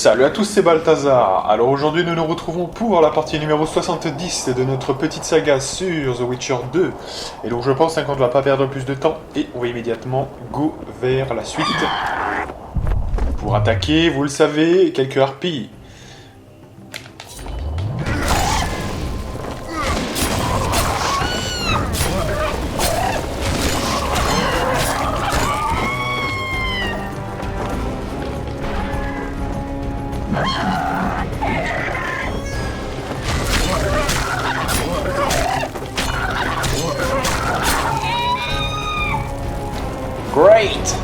Salut à tous, c'est Balthazar. Alors aujourd'hui nous nous retrouvons pour la partie numéro 70 de notre petite saga sur The Witcher 2. Et donc je pense qu'on ne va pas perdre plus de temps et on va immédiatement go vers la suite. Pour attaquer, vous le savez, quelques harpies. Great!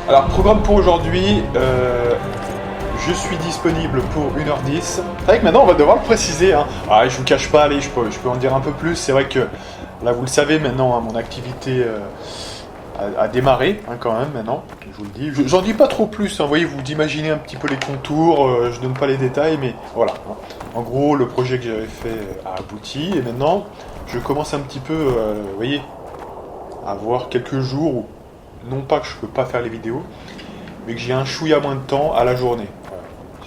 Alors, programme pour aujourd'hui, je suis disponible pour 1h10. C'est vrai que maintenant on va devoir le préciser, hein. Ah, je vous cache pas, allez, je peux en dire un peu plus. C'est vrai que, là vous le savez maintenant, hein, mon activité a démarré, hein, quand même, maintenant, je vous le dis. J'en dis pas trop plus, hein, vous voyez, vous imaginez un petit peu les contours, je donne pas les détails, mais voilà. Hein. En gros, le projet que j'avais fait a abouti, et maintenant, je commence un petit peu, vous voyez, avoir quelques jours où, non pas que je peux pas faire les vidéos, mais que j'ai un chouïa moins de temps à la journée. Voilà.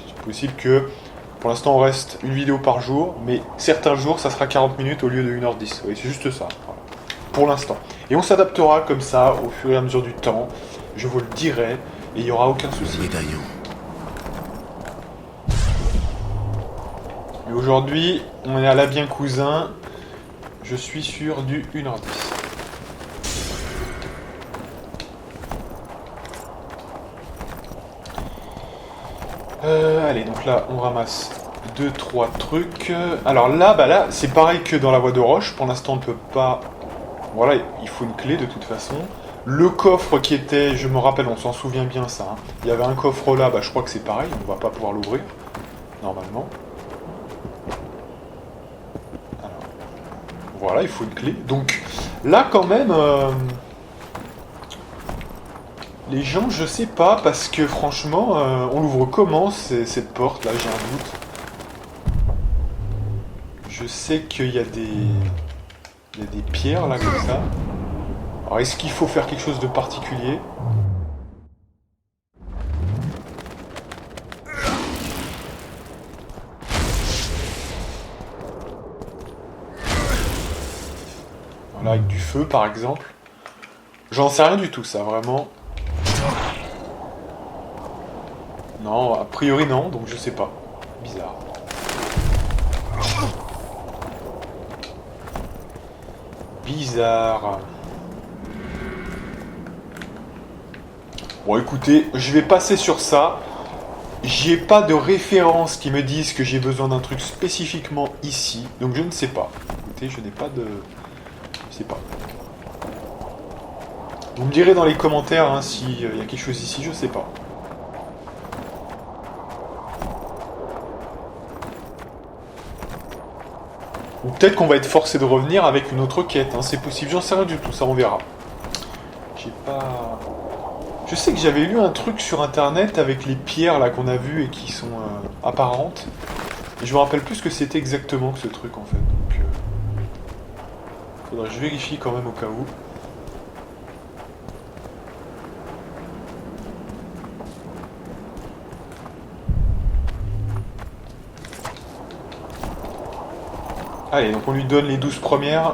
C'est possible que, pour l'instant, on reste une vidéo par jour, mais certains jours, ça sera 40 minutes au lieu de 1h10. Oui, c'est juste ça, voilà. Pour l'instant. Et on s'adaptera comme ça, au fur et à mesure du temps, je vous le dirai, et il n'y aura aucun souci. Médaillon. Mais aujourd'hui, on est à la bien cousin, je suis sur du 1h10. Allez, donc là, on ramasse 2-3 trucs. Alors là, c'est pareil que dans la voie de Roche. Pour l'instant, on ne peut pas... Voilà, il faut une clé de toute façon. Le coffre qui était, je me rappelle, on s'en souvient bien ça. Hein. Il y avait un coffre là, je crois que c'est pareil. On va pas pouvoir l'ouvrir, normalement. Alors, voilà, il faut une clé. Donc là, quand même... Les gens, je sais pas, parce que franchement, on l'ouvre comment, cette porte, là, j'ai un doute. Je sais qu'il y a des... Il y a des pierres, là, comme ça. Alors, est-ce qu'il faut faire quelque chose de particulier ? Voilà, avec du feu, par exemple. J'en sais rien du tout, ça, vraiment. Non, a priori non, donc je sais pas. Bizarre. Bizarre. Bon, écoutez, je vais passer sur ça. J'ai pas de références qui me disent que j'ai besoin d'un truc spécifiquement ici, donc je ne sais pas. Écoutez, je n'ai pas de... Je sais pas. Vous me direz dans les commentaires hein, s'il y a quelque chose ici, je sais pas. Ou peut-être qu'on va être forcé de revenir avec une autre quête, hein. C'est possible, j'en sais rien du tout, ça on verra. J'ai pas... Je sais que j'avais lu un truc sur internet avec les pierres là qu'on a vues et qui sont apparentes. Et je me rappelle plus ce que c'était exactement que ce truc en fait. Donc faudrait que je vérifie quand même au cas où. Allez, donc on lui donne les 12 premières.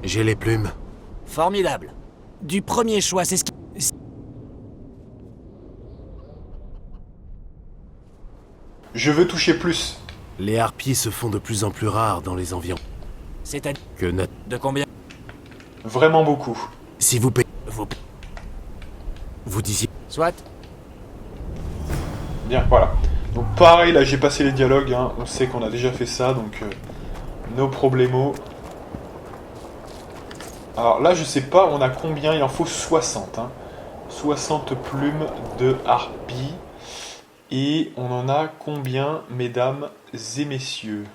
J'ai les plumes. Formidable. Du premier choix, c'est ce qui... Je veux toucher plus. Les harpies se font de plus en plus rares dans les environs. C'est-à-dire... Que notre... De combien? Vraiment beaucoup. Si vous payez... Vous... Vous disiez... Soit. Bien, voilà. Donc pareil, là j'ai passé les dialogues, hein. On sait qu'on a déjà fait ça, donc no problemo. Alors là je sais pas, on a combien, il en faut 60. Hein. 60 plumes de harpie. Et on en a combien, mesdames et messieurs?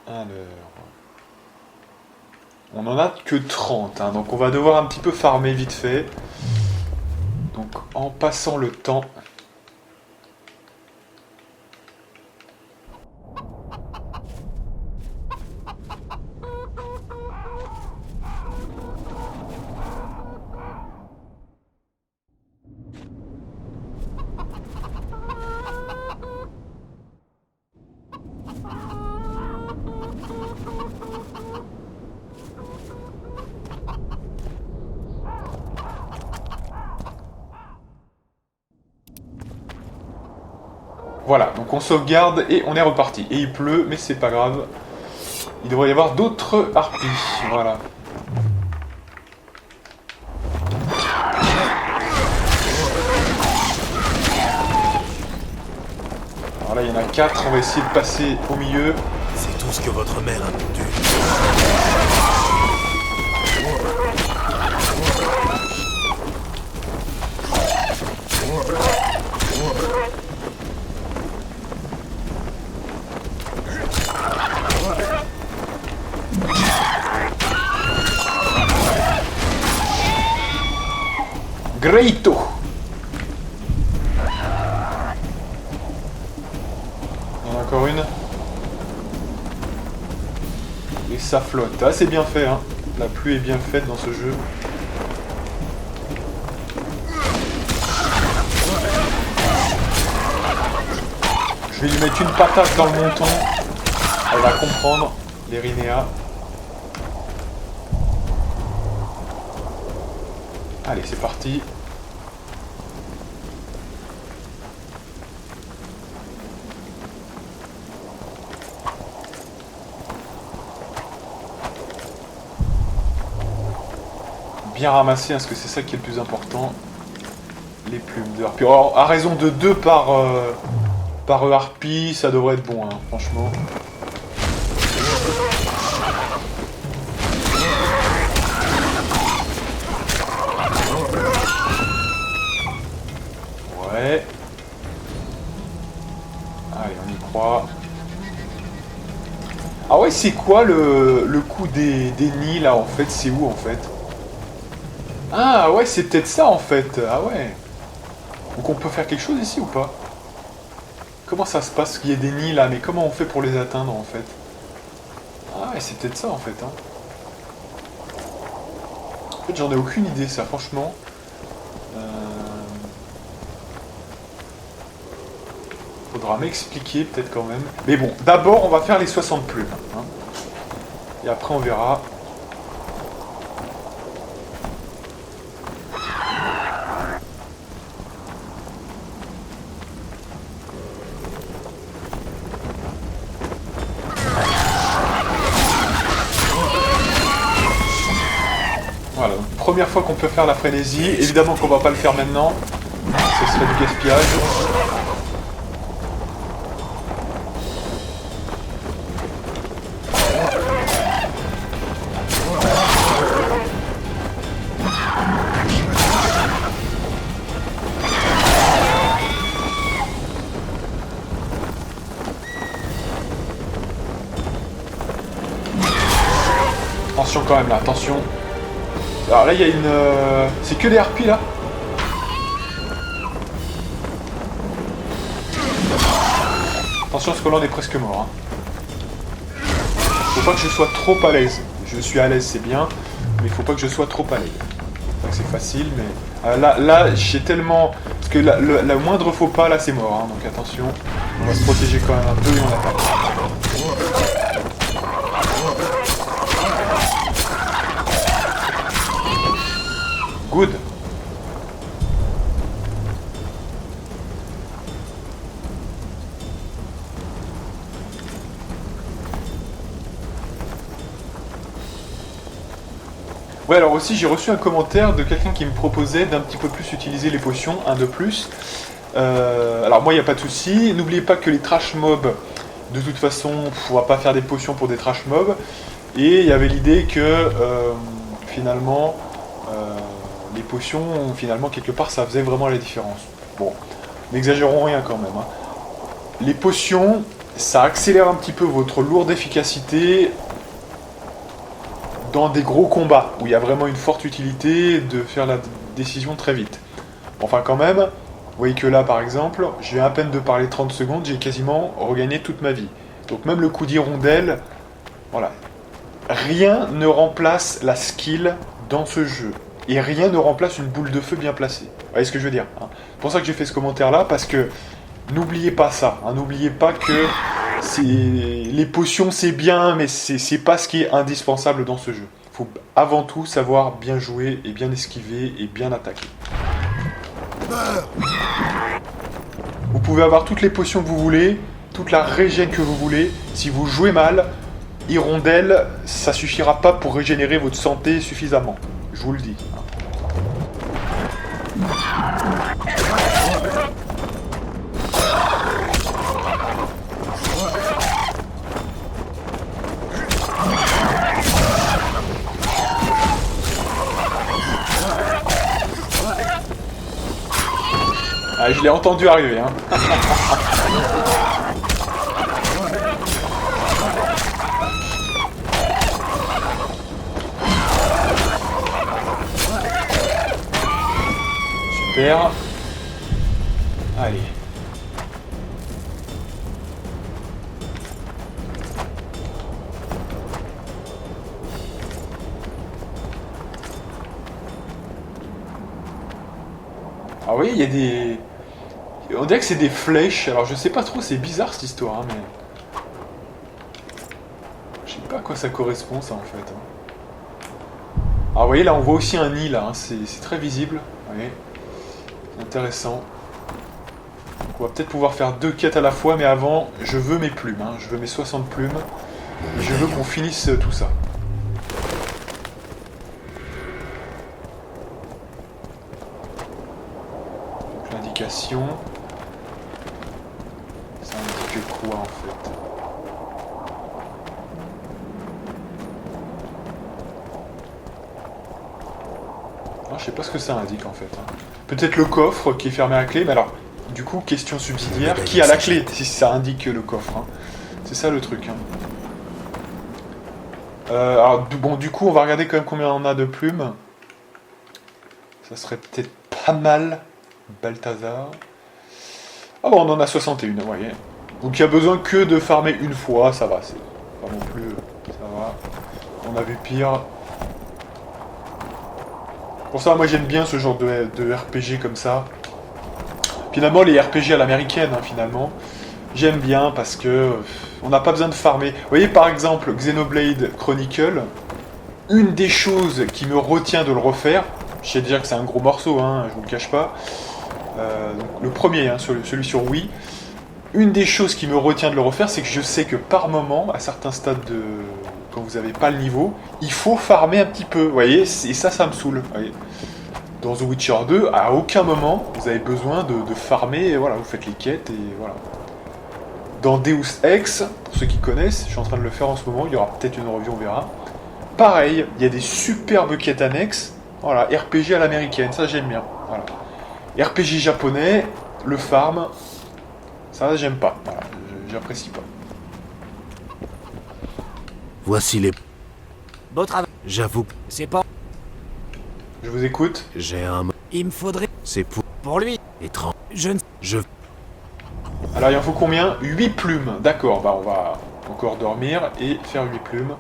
Alors... On en a que 30, hein, donc on va devoir un petit peu farmer vite fait. Donc en passant le temps... Voilà, donc on sauvegarde et on est reparti. Et il pleut, mais c'est pas grave. Il devrait y avoir d'autres harpies. Voilà. Alors là, il y en a 4. On va essayer de passer au milieu. C'est tout ce que votre mère a pondu. Greito. Il y en a encore une. Et ça flotte. Ah, c'est bien fait, hein. La pluie est bien faite dans ce jeu. Je vais lui mettre une patate dans le menton. Elle va comprendre, l'Erinéa. Allez, c'est parti. Bien ramasser, parce que c'est ça qui est le plus important. Les plumes de harpie. Alors, à raison de 2 par harpie, ça devrait être bon, hein, franchement. Ouais. Allez, on y croit. Ah ouais, c'est quoi le coup des nids, là, en fait? C'est où, en fait? Ah ouais, c'est peut-être ça, en fait. Ah ouais. Donc on peut faire quelque chose ici ou pas? Comment ça se passe qu'il y ait des nids, là? Mais comment on fait pour les atteindre, en fait? Ah ouais, c'est peut-être ça, en fait, hein. En fait, j'en ai aucune idée, ça, franchement. Faudra m'expliquer peut-être quand même. Mais bon, d'abord on va faire les 60 plumes. Hein. Et après on verra. Voilà, donc, première fois qu'on peut faire la frénésie. Évidemment qu'on va pas le faire maintenant. Ce serait du gaspillage. Attention quand même là, attention. Alors là il y a une... C'est que des harpies là. Attention parce que là on est presque mort. Hein. Faut pas que je sois trop à l'aise. Je suis à l'aise c'est bien, mais il faut pas que je sois trop à l'aise. C'est facile mais... là j'ai tellement... Parce que la moindre faux pas là c'est mort. Hein, donc attention. On va se protéger quand même un peu et on attaque. Good. Ouais, alors aussi j'ai reçu un commentaire de quelqu'un qui me proposait d'un petit peu plus utiliser les potions, un de plus. Alors moi il n'y a pas de souci. N'oubliez pas que les trash mobs, de toute façon, on va pas faire des potions pour des trash mobs. Et il y avait l'idée que finalement les potions, finalement quelque part ça faisait vraiment la différence. Bon, n'exagérons rien quand même. Hein. Les potions, ça accélère un petit peu votre lourde efficacité dans des gros combats, où il y a vraiment une forte utilité de faire la décision très vite. Enfin quand même, vous voyez que là par exemple, j'ai à peine de parler 30 secondes, j'ai quasiment regagné toute ma vie. Donc même le coup d'hirondelle, voilà. Rien ne remplace la skill dans ce jeu. Et rien ne remplace une boule de feu bien placée. Vous voyez ce que je veux dire hein. C'est pour ça que j'ai fait ce commentaire là, parce que n'oubliez pas ça. Hein, n'oubliez pas que les potions c'est bien, mais c'est pas ce qui est indispensable dans ce jeu. Il faut avant tout savoir bien jouer et bien esquiver et bien attaquer. Vous pouvez avoir toutes les potions que vous voulez, toute la régène que vous voulez. Si vous jouez mal, Hirondelle, ça suffira pas pour régénérer votre santé suffisamment. Je vous le dis. Ah, je l'ai entendu arriver, hein. Super. Allez. Ah oui, il y a des... On dirait que c'est des flèches, alors je sais pas trop, c'est bizarre cette histoire, hein, mais... Je sais pas à quoi ça correspond ça en fait. Alors vous voyez là on voit aussi un nid là, hein. C'est très visible, vous voyez. C'est intéressant. Donc, on va peut-être pouvoir faire 2 quêtes à la fois, mais avant je veux mes plumes, hein. Je veux mes 60 plumes, et je veux qu'on finisse tout ça. Donc l'indication... Ça indique quoi en fait? Ah, je sais pas ce que ça indique en fait. Hein. Peut-être le coffre qui est fermé à clé, mais alors, du coup, question subsidiaire, qui a la clé si ça indique le coffre, hein. C'est ça le truc. Hein. Alors, bon, du coup, on va regarder quand même combien on a de plumes. Ça serait peut-être pas mal, Balthazar. Ah bon, on en a 61, vous voyez. Donc il n'y a besoin que de farmer une fois, ça va, c'est pas non plus... ça va. On a vu pire. Pour ça, moi j'aime bien ce genre de RPG comme ça. Finalement, les RPG à l'américaine, hein, finalement. J'aime bien parce que on n'a pas besoin de farmer. Vous voyez, par exemple, Xenoblade Chronicle, une des choses qui me retient de le refaire, je sais déjà que c'est un gros morceau, hein, je vous le cache pas, donc le premier, hein, celui sur Wii, une des choses qui me retient de le refaire, c'est que je sais que par moment, à certains stades de... quand vous n'avez pas le niveau, il faut farmer un petit peu, vous voyez, et ça me saoule, vous voyez. Dans The Witcher 2, à aucun moment, vous avez besoin de farmer, et voilà, vous faites les quêtes, et voilà. Dans Deus Ex, pour ceux qui connaissent, je suis en train de le faire en ce moment, il y aura peut-être une review, on verra. Pareil, il y a des superbes quêtes annexes, voilà, RPG à l'américaine, ça j'aime bien, voilà. RPG japonais, le farm, ça j'aime pas, voilà, j'apprécie pas. Voici les... Beau travail. J'avoue, C'est pas... Je vous écoute. j'ai un... Il me faudrait... C'est Pour lui. étrange. Je ne... Je... Alors il en faut combien? 8 plumes, d'accord, bah on va encore dormir et faire 8 plumes.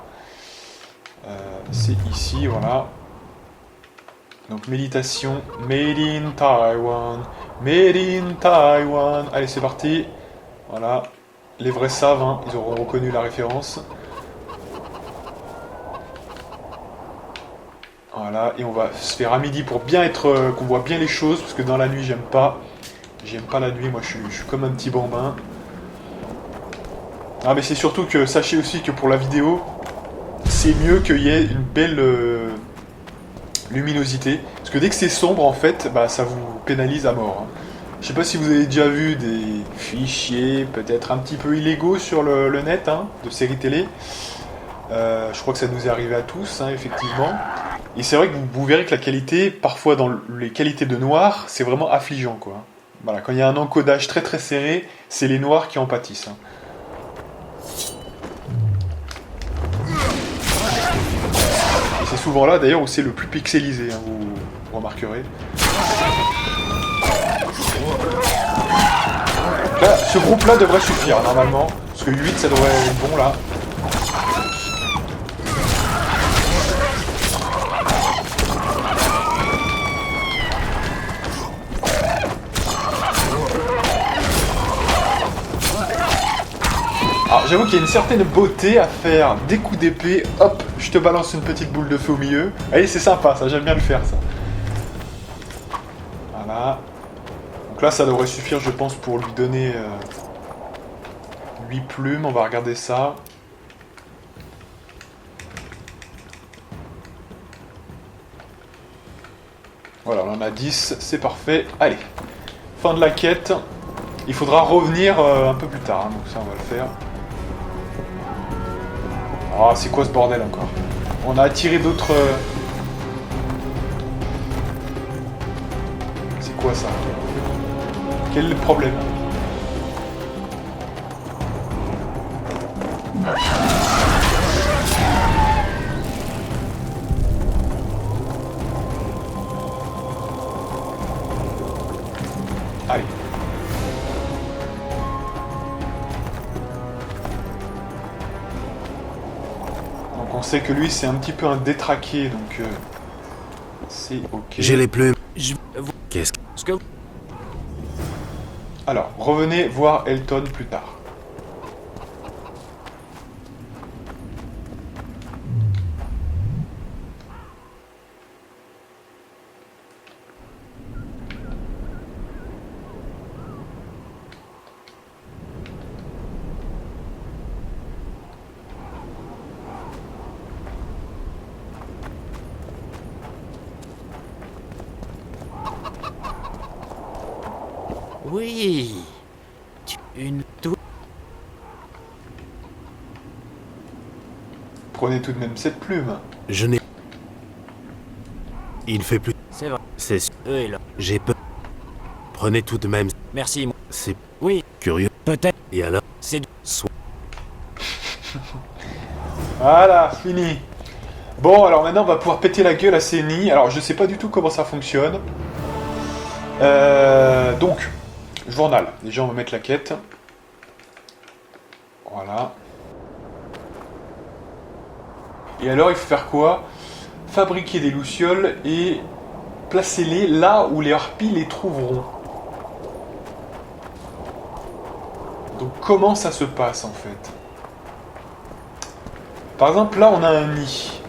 C'est ici, voilà. Donc méditation, made in Taiwan, made in Taiwan. Allez c'est parti, voilà. Les vrais savent, hein, ils auront reconnu la référence. Voilà, et on va se faire à midi pour bien être, qu'on voit bien les choses, parce que dans la nuit j'aime pas la nuit, moi je suis comme un petit bambin. Ah mais c'est surtout que, sachez aussi que pour la vidéo, c'est mieux qu'il y ait une belle luminosité, parce que dès que c'est sombre en fait, bah ça vous pénalise à mort. Hein. Je sais pas si vous avez déjà vu des fichiers peut-être un petit peu illégaux sur le net, hein, de séries télé. Je crois que ça nous est arrivé à tous, hein, effectivement. Et c'est vrai que vous verrez que la qualité, parfois dans les qualités de noir, c'est vraiment affligeant, quoi. Voilà, quand il y a un encodage très très serré, c'est les noirs qui en pâtissent. Hein. Et c'est souvent là, d'ailleurs, où c'est le plus pixelisé, hein, vous remarquerez. Là, ce groupe-là devrait suffire, normalement. Parce que 8, ça devrait être bon, là. Alors j'avoue qu'il y a une certaine beauté à faire des coups d'épée, hop, je te balance une petite boule de feu au milieu. Allez, c'est sympa ça, j'aime bien le faire ça. Voilà. Donc Donc là, ça devrait suffire, je pense, pour lui donner 8 plumes. On va regarder ça. Voilà, on en a 10, c'est parfait. Allez, fin de la quête. Il faudra revenir un peu plus tard, hein, donc ça, on va le faire. Ah, c'est quoi ce bordel encore? On a attiré d'autres... C'est quoi ça? Quel est le problème? Allez. Donc on sait que lui c'est un petit peu un détraqué, donc c'est ok. J'ai les plumes. Qu'est-ce que... Alors, revenez voir Elton plus tard. Oui. Une tour. Prenez tout de même cette plume. Je n'ai... Il fait plus... C'est vrai. C'est sûr. Eux et là. J'ai peur. Prenez tout de même... Merci. C'est Oui. curieux. Peut-être. Et alors... C'est... Soit... Voilà, fini. Bon, alors maintenant on va pouvoir péter la gueule à Séni. Alors je sais pas du tout comment ça fonctionne. Donc, journal. Déjà on va mettre la quête. Voilà. Et alors il faut faire quoi? Fabriquer des lucioles et placer-les là où les harpies les trouveront. Donc comment ça se passe en fait? Par exemple là on a un nid.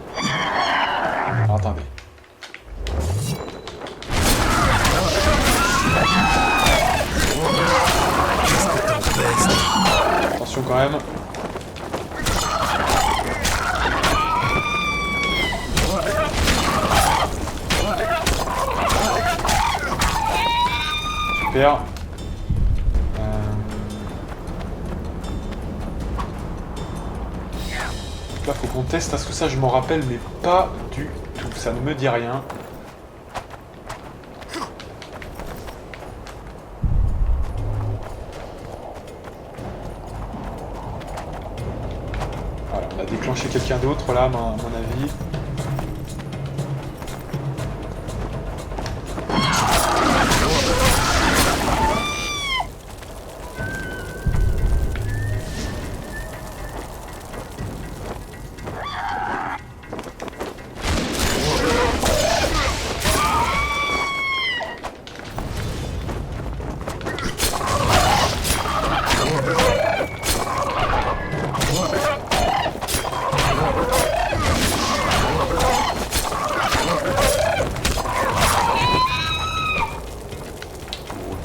Alors, attendez. Attention quand même. Super. Là faut qu'on teste parce que ça je m'en rappelle mais pas du tout. Ça ne me dit rien. Voilà, on a déclenché quelqu'un d'autre là à mon avis.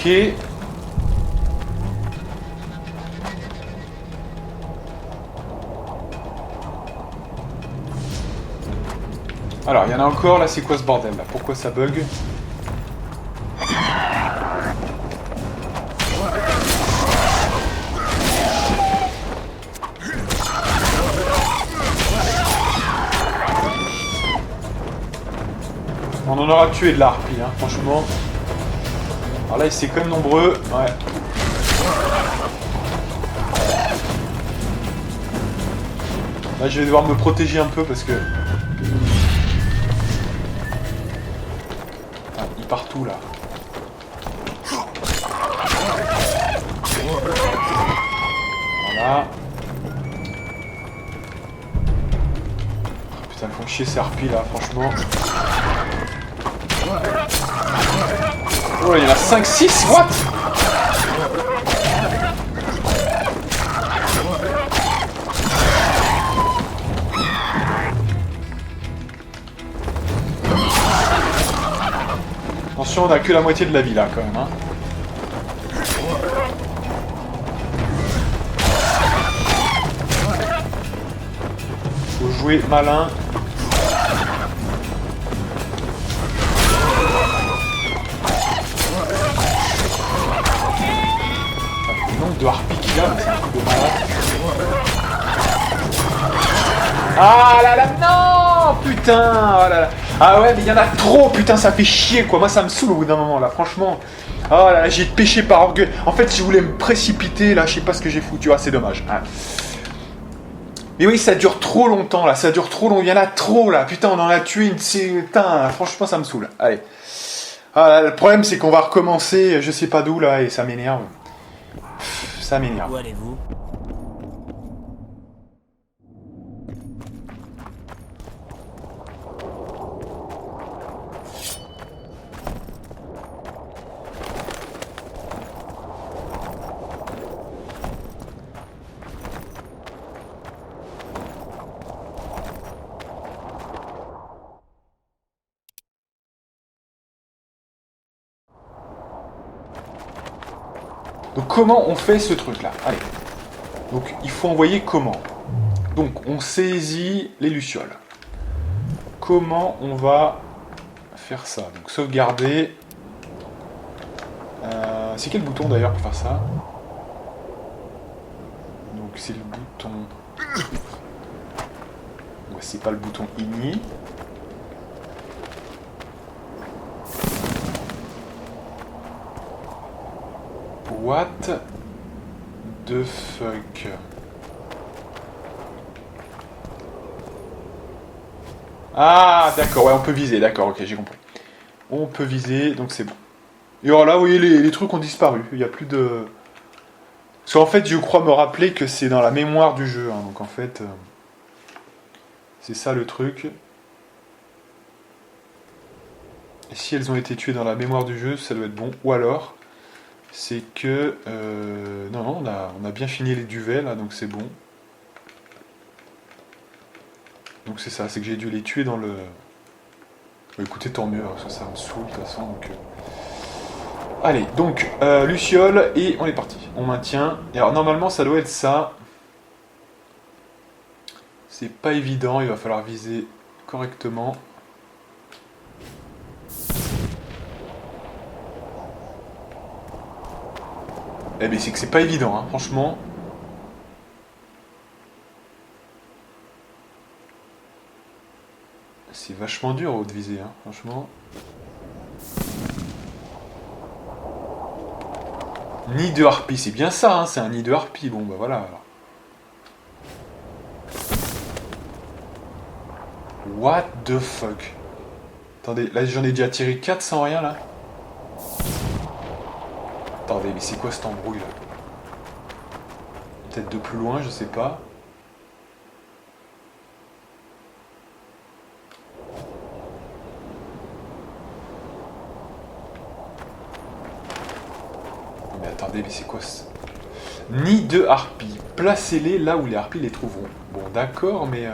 Ok. Alors, il y en a encore, là, c'est quoi ce bordel, là? Pourquoi ça bug? On en aura tué de la harpie, hein, franchement. Alors là, ils sont quand même nombreux, ouais. Là, je vais devoir me protéger un peu parce que... Ah, il part tout, là. Voilà. Putain, ils font chier ces harpies, là, franchement. Oh, il y en a 5-6, what? Attention, on a que la moitié de la vie là quand même. Hein. joué malin. Le nombre de harpies qu'il a, c'est un truc de malade. Ah là là, non, putain, oh là là. Ah ouais, mais il y en a trop, putain, ça fait chier, quoi. Moi, ça me saoule au bout d'un moment, là, franchement. Oh là là, j'ai péché par orgueil. En fait, je voulais me précipiter, là, je sais pas ce que j'ai foutu. Ah, c'est dommage. Ah. Mais oui, ça dure trop longtemps, là, ça dure trop longtemps. Il y en a trop, là. Putain, on en a tué une... Putain, franchement, ça me saoule. Allez. Ah là, le problème, c'est qu'on va recommencer, je sais pas d'où, là, et ça m'énerve. Ça m'énerve. Où allez-vous? Donc comment on fait ce truc là? Allez. Donc il faut envoyer comment? Donc on saisit les lucioles. Comment on va faire ça? Donc sauvegarder. C'est quel bouton d'ailleurs pour faire ça? Donc c'est le bouton... Ouais, c'est pas le bouton INI. What the fuck? Ah, d'accord, ouais, on peut viser, d'accord, ok, j'ai compris. On peut viser, donc c'est bon. Et alors là, vous voyez, les trucs ont disparu, il n'y a plus de... Parce qu'en fait, je crois me rappeler que c'est dans la mémoire du jeu, hein, donc en fait... c'est ça le truc. Et si elles ont été tuées dans la mémoire du jeu, ça doit être bon. Ou alors... c'est que... non, non, on a bien fini les duvets, là, donc c'est bon. Donc c'est ça, c'est que j'ai dû les tuer dans le... Bah, écoutez, tant mieux, parce que ça me saoule, de toute façon, donc... Allez, donc, Luciole, et on est parti. On maintient. Et alors, normalement, ça doit être ça. C'est pas évident, il va falloir viser correctement. Eh bien, c'est que c'est pas évident, hein, franchement. C'est vachement dur de viser, hein, franchement. Nid de harpie, c'est bien ça, hein, c'est un nid de harpie. Bon, bah voilà. Alors. What the fuck? Attendez, là j'en ai déjà tiré 4 sans rien, là. Attendez, mais c'est quoi cette embrouille, là? Peut-être de plus loin, je sais pas. Mais attendez, mais c'est quoi ce... Nid de harpies. Placez-les là où les harpies les trouveront. Bon, d'accord, mais...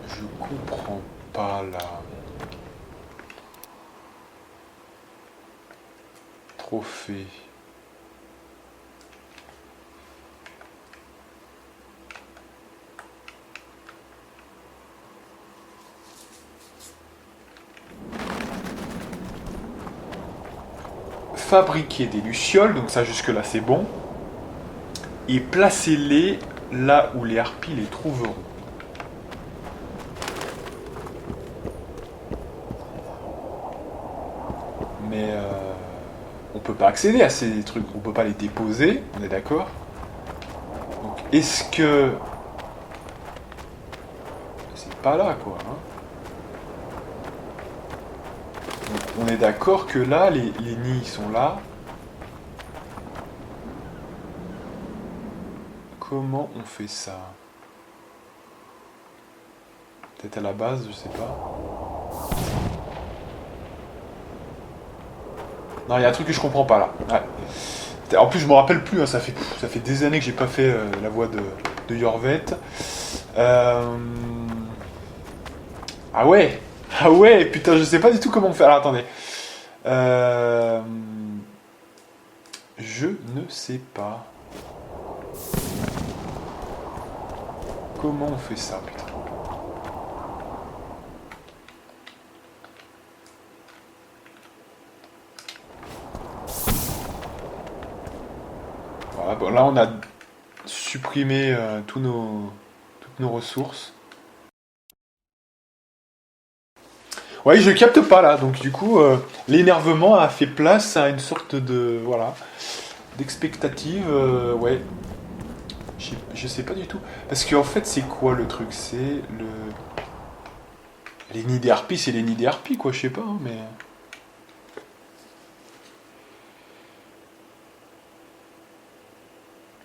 je comprends pas, là. Trophée. Fabriquer des lucioles, donc ça jusque là c'est bon. Et placez-les là où les harpies les trouveront. Mais on peut pas accéder à ces trucs, on peut pas les déposer, on est d'accord? Donc est-ce que... c'est pas là quoi, hein? Donc, on est d'accord que là, les nids sont là. Comment on fait ça? Peut-être à la base, je sais pas. Non, il y a un truc que je comprends pas là. Ouais. En plus, je me rappelle plus, hein, ça fait des années que j'ai pas fait la voix de Yorvet. Ah ouais! Ah ouais, putain, je sais pas du tout comment faire. Alors attendez. Je ne sais pas. Comment on fait ça, putain? Voilà, bon, là on a supprimé toutes nos ressources. Ouais, je capte pas là, donc du coup, l'énervement a fait place à une sorte de, voilà, d'expectative, ouais. Je sais pas du tout. Parce qu'en fait, c'est quoi le truc? C'est le... Les nids des harpies, c'est les nids des harpies, quoi, je sais pas, hein, mais...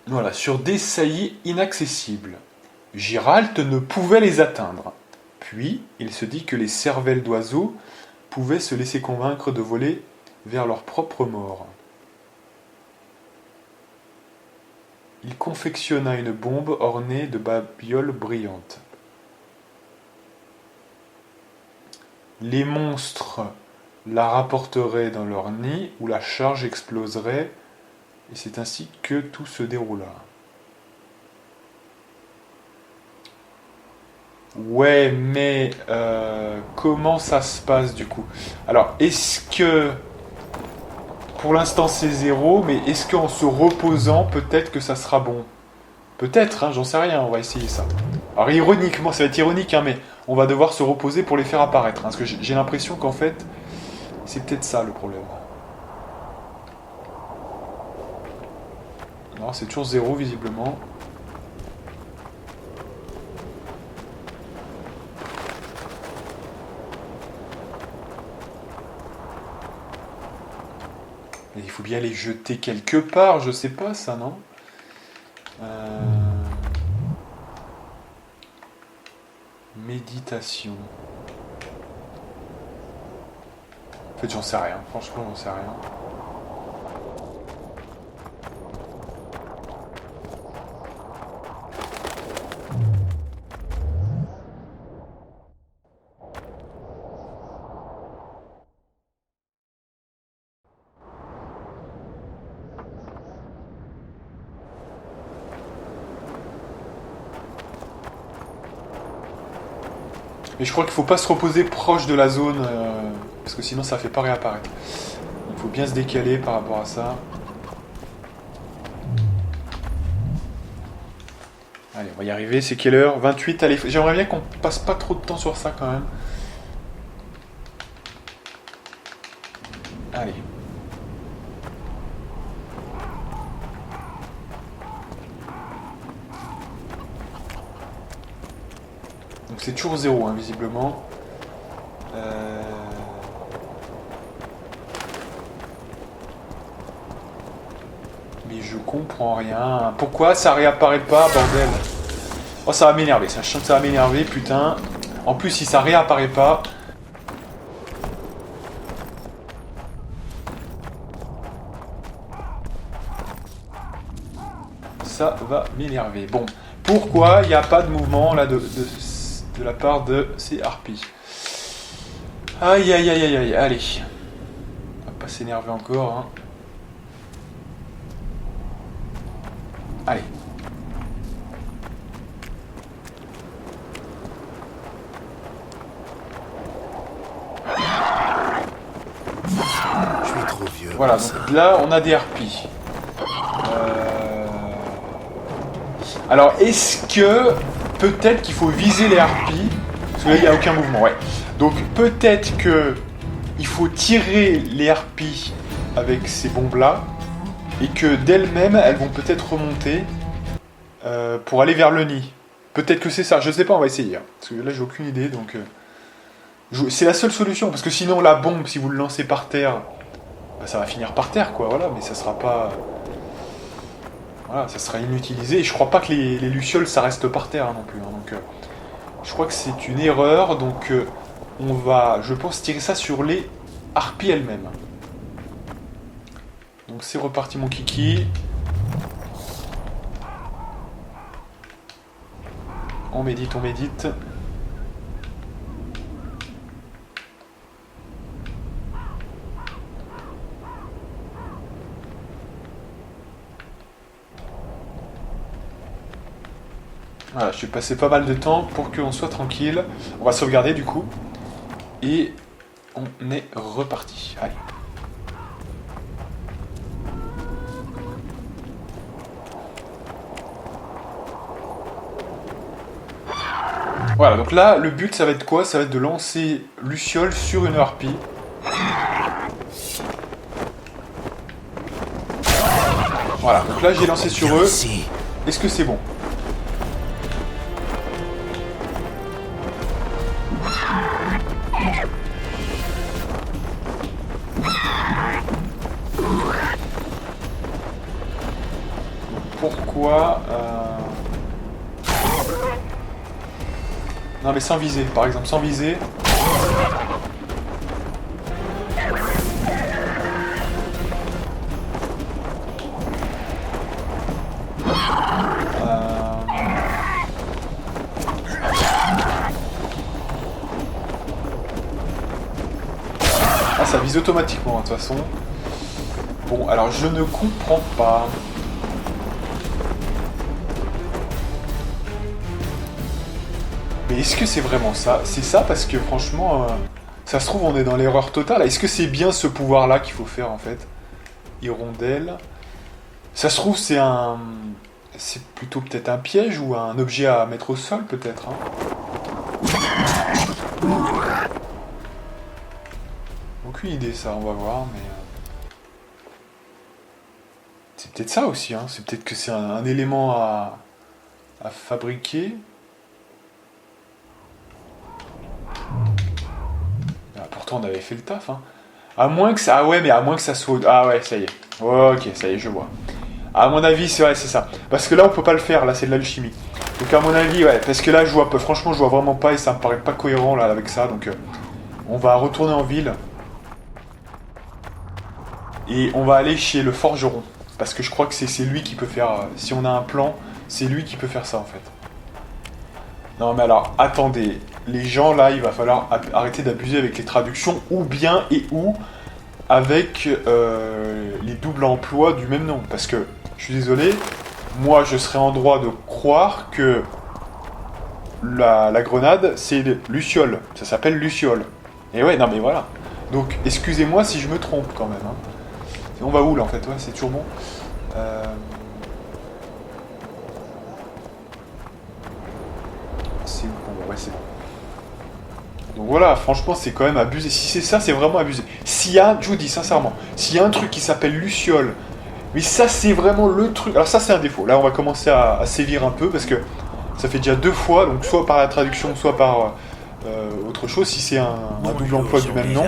Voilà, sur des saillies inaccessibles. Giralt ne pouvait les atteindre. Puis, il se dit que les cervelles d'oiseaux pouvaient se laisser convaincre de voler vers leur propre mort. Il confectionna une bombe ornée de babioles brillantes. Les monstres la rapporteraient dans leur nid où la charge exploserait, et c'est ainsi que tout se déroula. Ouais, mais comment ça se passe du coup? Alors, est-ce que... Pour l'instant c'est 0, mais est-ce qu'en se reposant, peut-être que ça sera bon? Peut-être, hein, j'en sais rien, on va essayer ça. Alors ironiquement, ça va être ironique, hein, mais on va devoir se reposer pour les faire apparaître. Hein, parce que j'ai l'impression qu'en fait, c'est peut-être ça le problème. Non, c'est toujours 0 visiblement. Mais il faut bien les jeter quelque part, je sais pas ça, non? Méditation. En fait, j'en sais rien. Franchement, j'en sais rien. Mais je crois qu'il faut pas se reposer proche de la zone, parce que sinon ça fait pas réapparaître. Il faut bien se décaler par rapport à ça. Allez, on va y arriver, c'est quelle heure? 28, allez, j'aimerais bien qu'on passe pas trop de temps sur ça quand même. Allez. Donc c'est toujours 0, hein, visiblement. Mais je comprends rien. Pourquoi ça réapparaît pas, bordel? Oh, ça va m'énerver, ça. Je sens que ça va m'énerver, putain. En plus, si ça réapparaît pas... Ça va m'énerver. Bon, pourquoi il n'y a pas de mouvement là de la part de ces harpies? Aïe, aïe, aïe, aïe, aïe, allez. On va pas s'énerver encore, hein. Allez. Je suis trop vieux. Voilà, pour ça. donc là, on a des harpies. Alors, est-ce que peut-être qu'il faut viser les harpies? Parce que là, il n'y a aucun mouvement, ouais. Donc, peut-être que il faut tirer les harpies avec ces bombes-là, et que d'elles-mêmes, elles vont peut-être remonter pour aller vers le nid. Peut-être que c'est ça, je sais pas, on va essayer. Hein. Parce que là, j'ai aucune idée, donc... c'est la seule solution, parce que sinon, la bombe, si vous le lancez par terre, bah, ça va finir par terre, quoi, voilà, mais ça sera pas... Voilà, ça sera inutilisé, et je crois pas que les lucioles, ça reste par terre hein, non plus. Hein, donc, je crois que c'est une erreur, donc on va, je pense, tirer ça sur les harpies elles-mêmes. Donc c'est reparti mon kiki. On médite, on médite. Voilà, je vais passer pas mal de temps pour qu'on soit tranquille. On va sauvegarder du coup. Et on est reparti. Allez. Voilà, donc là, le but, ça va être quoi? Ça va être de lancer Luciole sur une harpie. Voilà, donc là, j'ai lancé sur eux. Ici. Est-ce que c'est bon? Pourquoi Non mais sans viser, par exemple, sans viser. Ah, ça vise automatiquement, de toute façon. Bon, alors je ne comprends pas. Mais est-ce que c'est vraiment ça? C'est ça parce que franchement, ça se trouve on est dans l'erreur totale. Est-ce que c'est bien ce pouvoir-là qu'il faut faire en fait? Hirondelle. Ça se trouve c'est un... C'est plutôt peut-être un piège ou un objet à mettre au sol peut-être. Hein. Aucune idée ça, on va voir, mais... C'est peut-être ça aussi, hein. C'est peut-être que c'est un élément à fabriquer. Ah, pourtant on avait fait le taf, hein. À moins que ça... Ah ouais, mais à moins que ça soit... Ah ouais, ça y est. Oh, ok, ça y est, je vois. À mon avis, c'est vrai, c'est ça. Parce que là, on peut pas le faire, là, c'est de l'alchimie. Donc à mon avis, ouais, parce que là, je vois... Franchement, je vois vraiment pas et ça me paraît pas cohérent, là, avec ça. Donc, on va retourner en ville. Et on va aller chez le forgeron. Parce que je crois que c'est lui qui peut faire... si on a un plan, c'est lui qui peut faire ça, en fait. Non, mais alors, attendez. Les gens, là, il va falloir arrêter d'abuser avec les traductions, ou bien et ou avec les doubles emplois du même nom. Parce que, je suis désolé, moi, je serais en droit de croire que la grenade, c'est Luciole. Ça s'appelle Luciole. Et ouais, non, mais voilà. Donc, excusez-moi si je me trompe, quand même. Hein. On va où, là, en fait? Ouais, c'est toujours bon. C'est où qu'on va? Ouais, c'est bon. Donc voilà, franchement, c'est quand même abusé. Si c'est ça, c'est vraiment abusé. S'il y a, je vous dis sincèrement, s'il y a un truc qui s'appelle Luciole, mais ça, c'est vraiment le truc. Alors, ça, c'est un défaut. Là, on va commencer à sévir un peu parce que ça fait déjà 2 fois, donc soit par la traduction, soit par autre chose, si c'est un double emploi du même nom,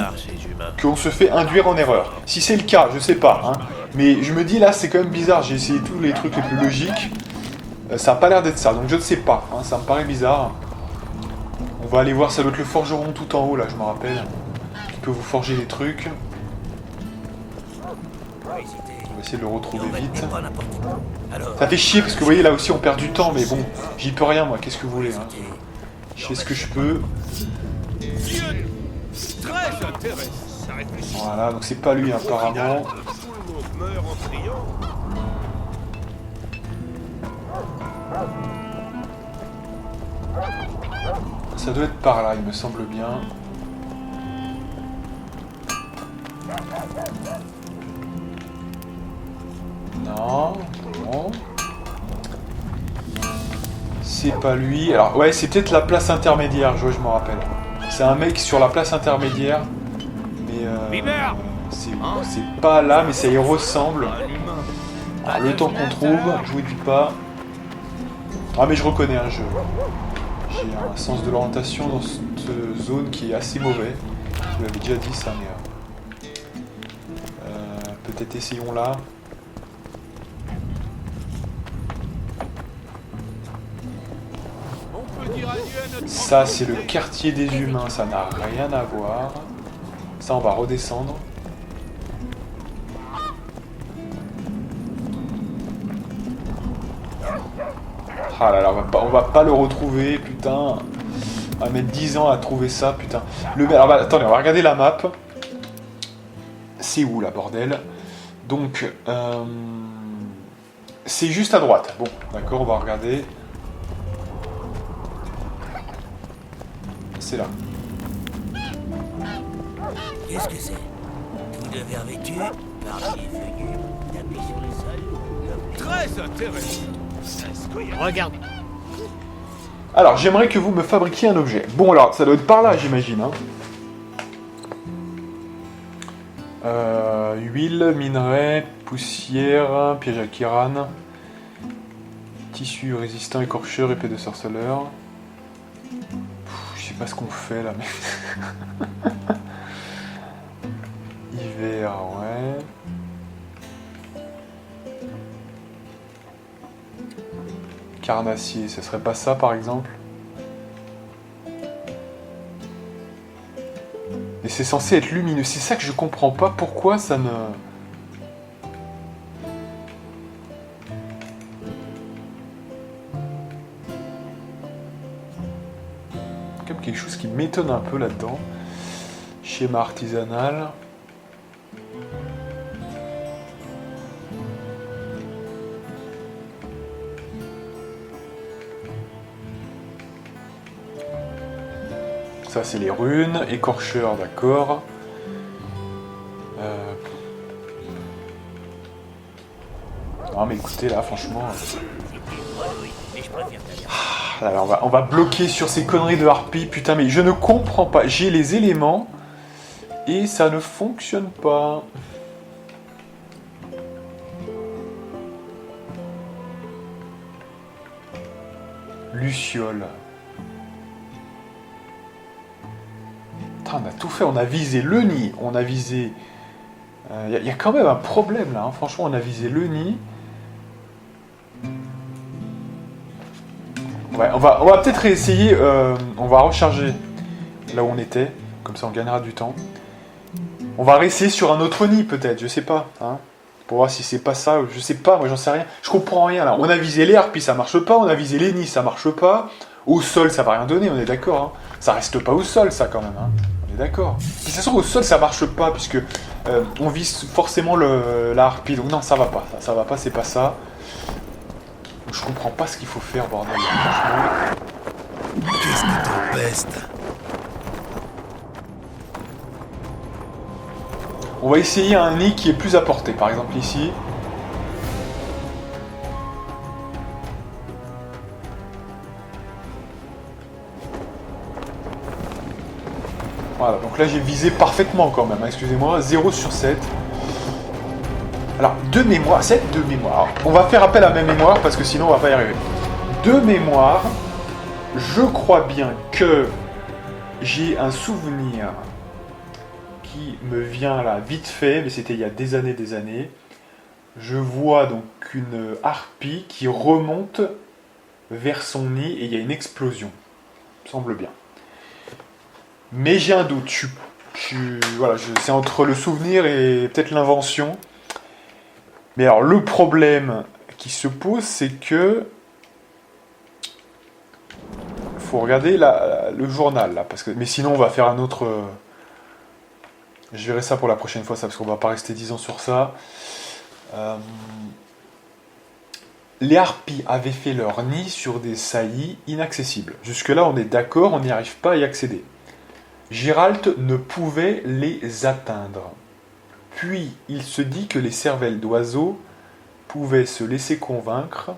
qu'on se fait induire en erreur. Si c'est le cas, je sais pas, hein, mais je me dis là, c'est quand même bizarre. J'ai essayé tous les trucs les plus logiques. Ça n'a pas l'air d'être ça, donc je ne sais pas. Hein, ça me paraît bizarre. On va aller voir, ça doit être le forgeron tout en haut, là, je me rappelle. Qui peut vous forger des trucs. On va essayer de le retrouver vite. Ça fait chier, parce que vous voyez, là aussi, on perd du temps, mais bon, j'y peux rien, moi, qu'est-ce que vous voulez, hein. Je fais ce que je peux. Voilà, donc c'est pas lui, apparemment. Ça doit être par là, il me semble bien. Non, bon. C'est pas lui. Alors, ouais, c'est peut-être la place intermédiaire, je me rappelle. C'est un mec sur la place intermédiaire. Mais c'est pas là, mais ça y ressemble. Alors, le temps qu'on trouve, je vous dis pas. Ah, mais je reconnais un jeu. J'ai un sens de l'orientation dans cette zone qui est assez mauvais. Je vous l'avais déjà dit ça, mais... peut-être essayons là. Ça, c'est le quartier des humains, ça n'a rien à voir. Ça, on va redescendre. Ah là là, on va pas le retrouver, putain. On va mettre 10 ans à trouver ça, putain. Alors, attendez, on va regarder la map. C'est où, là, bordel? Donc, c'est juste à droite. Bon, d'accord, on va regarder. c'est là. Qu'est-ce que c'est? Tout de verre vêtu, parmi les feuillus, tapé sur le sol. Très intéressant. Regarde. Alors, j'aimerais que vous me fabriquiez un objet. Bon, alors, ça doit être par là, j'imagine. Hein. Huile, minerai, poussière, piège à Kiran, tissu résistant, écorcheur, épée de sorceleur. Je sais pas ce qu'on fait là, mais... Hiver, ouais. Carnassier, ce serait pas ça par exemple? Et c'est censé être lumineux, c'est ça que je comprends pas, pourquoi ça ne... Comme quelque chose qui m'étonne un peu là-dedans. Schéma artisanal. Ça, c'est les runes. Écorcheur, d'accord. Non, mais écoutez, là, franchement... Alors, on va bloquer sur ces conneries de harpie. Putain, mais je ne comprends pas. J'ai les éléments et ça ne fonctionne pas. Luciole. Putain, on a tout fait. On a visé le nid. On a visé... Il y a quand même un problème, là. Hein. Franchement, on a visé le nid. Ouais, on va peut-être réessayer, on va recharger là où on était, comme ça on gagnera du temps. On va réessayer sur un autre nid peut-être, je sais pas, hein, pour voir si c'est pas ça, je sais pas, moi j'en sais rien, je comprends rien là. On a visé les harpies, ça marche pas, on a visé les nids, ça marche pas, au sol ça va rien donner, on est d'accord, hein. Ça reste pas au sol ça quand même, hein. On est d'accord. Puis de toute façon au sol ça marche pas, puisque on vise forcément la harpie, donc non ça va pas, ça va pas, c'est pas ça. Je comprends pas ce qu'il faut faire, bordel. Qu'est-ce que t'empeste? On va essayer un nid qui est plus à portée, par exemple ici. Voilà, donc là j'ai visé parfaitement quand même, hein, excusez-moi, 0 sur 7. Alors, de mémoire, 7 de mémoire. On va faire appel à mes mémoires parce que sinon on va pas y arriver. De mémoire, je crois bien que j'ai un souvenir qui me vient là vite fait, mais c'était il y a des années. Je vois donc une harpie qui remonte vers son nid et il y a une explosion. Il me semble bien. Mais j'ai un doute. Voilà, c'est entre le souvenir et peut-être l'invention. Mais alors, le problème qui se pose, c'est que... faut regarder le journal, là. Mais sinon, on va faire un autre... Je verrai ça pour la prochaine fois, ça, parce qu'on va pas rester 10 ans sur ça. Les harpies avaient fait leur nid sur des saillies inaccessibles. Jusque-là, on est d'accord, on n'y arrive pas à y accéder. Gérald ne pouvait les atteindre. Puis, il se dit que les cervelles d'oiseaux pouvaient se laisser convaincre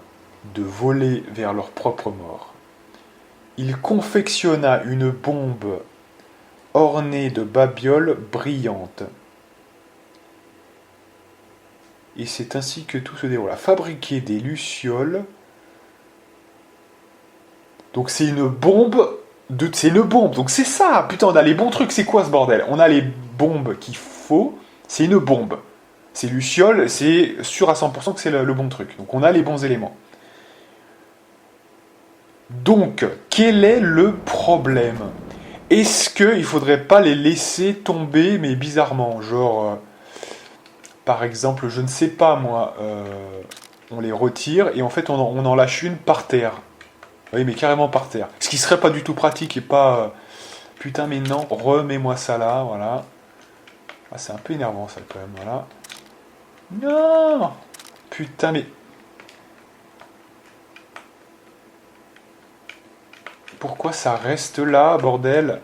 de voler vers leur propre mort. Il confectionna une bombe ornée de babioles brillantes. Et c'est ainsi que tout se déroula. Fabriquer des lucioles. Donc c'est une bombe. C'est une bombe. Donc c'est ça. Putain, on a les bons trucs. C'est quoi ce bordel? On a les bombes qu'il faut. C'est une bombe. C'est lucioles. C'est sûr à 100% que c'est le bon truc. Donc on a les bons éléments. Donc, quel est le problème? Est-ce qu'il ne faudrait pas les laisser tomber, mais bizarrement? Genre, par exemple, je ne sais pas moi, on les retire et en fait on en lâche une par terre. Oui, mais carrément par terre. Ce qui serait pas du tout pratique et pas... putain, mais non, remets-moi ça là, voilà. Ah, c'est un peu énervant ça quand même, voilà. Non! Putain, mais... Pourquoi ça reste là, bordel?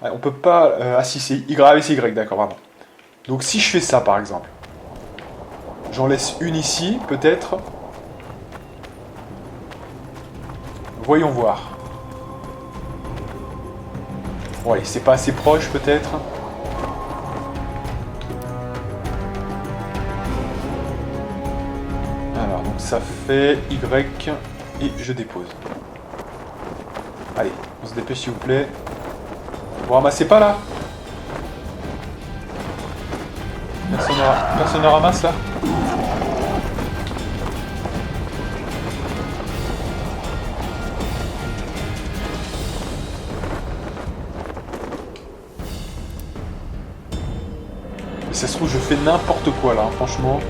Ouais, on peut pas... ah si, c'est Y. Ah oui, c'est Y, d'accord, pardon. Donc si je fais ça, par exemple. J'en laisse une ici, peut-être. Voyons voir. Bon, allez, c'est pas assez proche, peut-être. Alors, donc ça fait Y, et je dépose. Allez, on se dépêche, s'il vous plaît. Vous ramassez pas, là? Personne ne ramasse, là? Mais ça se trouve, je fais n'importe quoi, là, hein, franchement.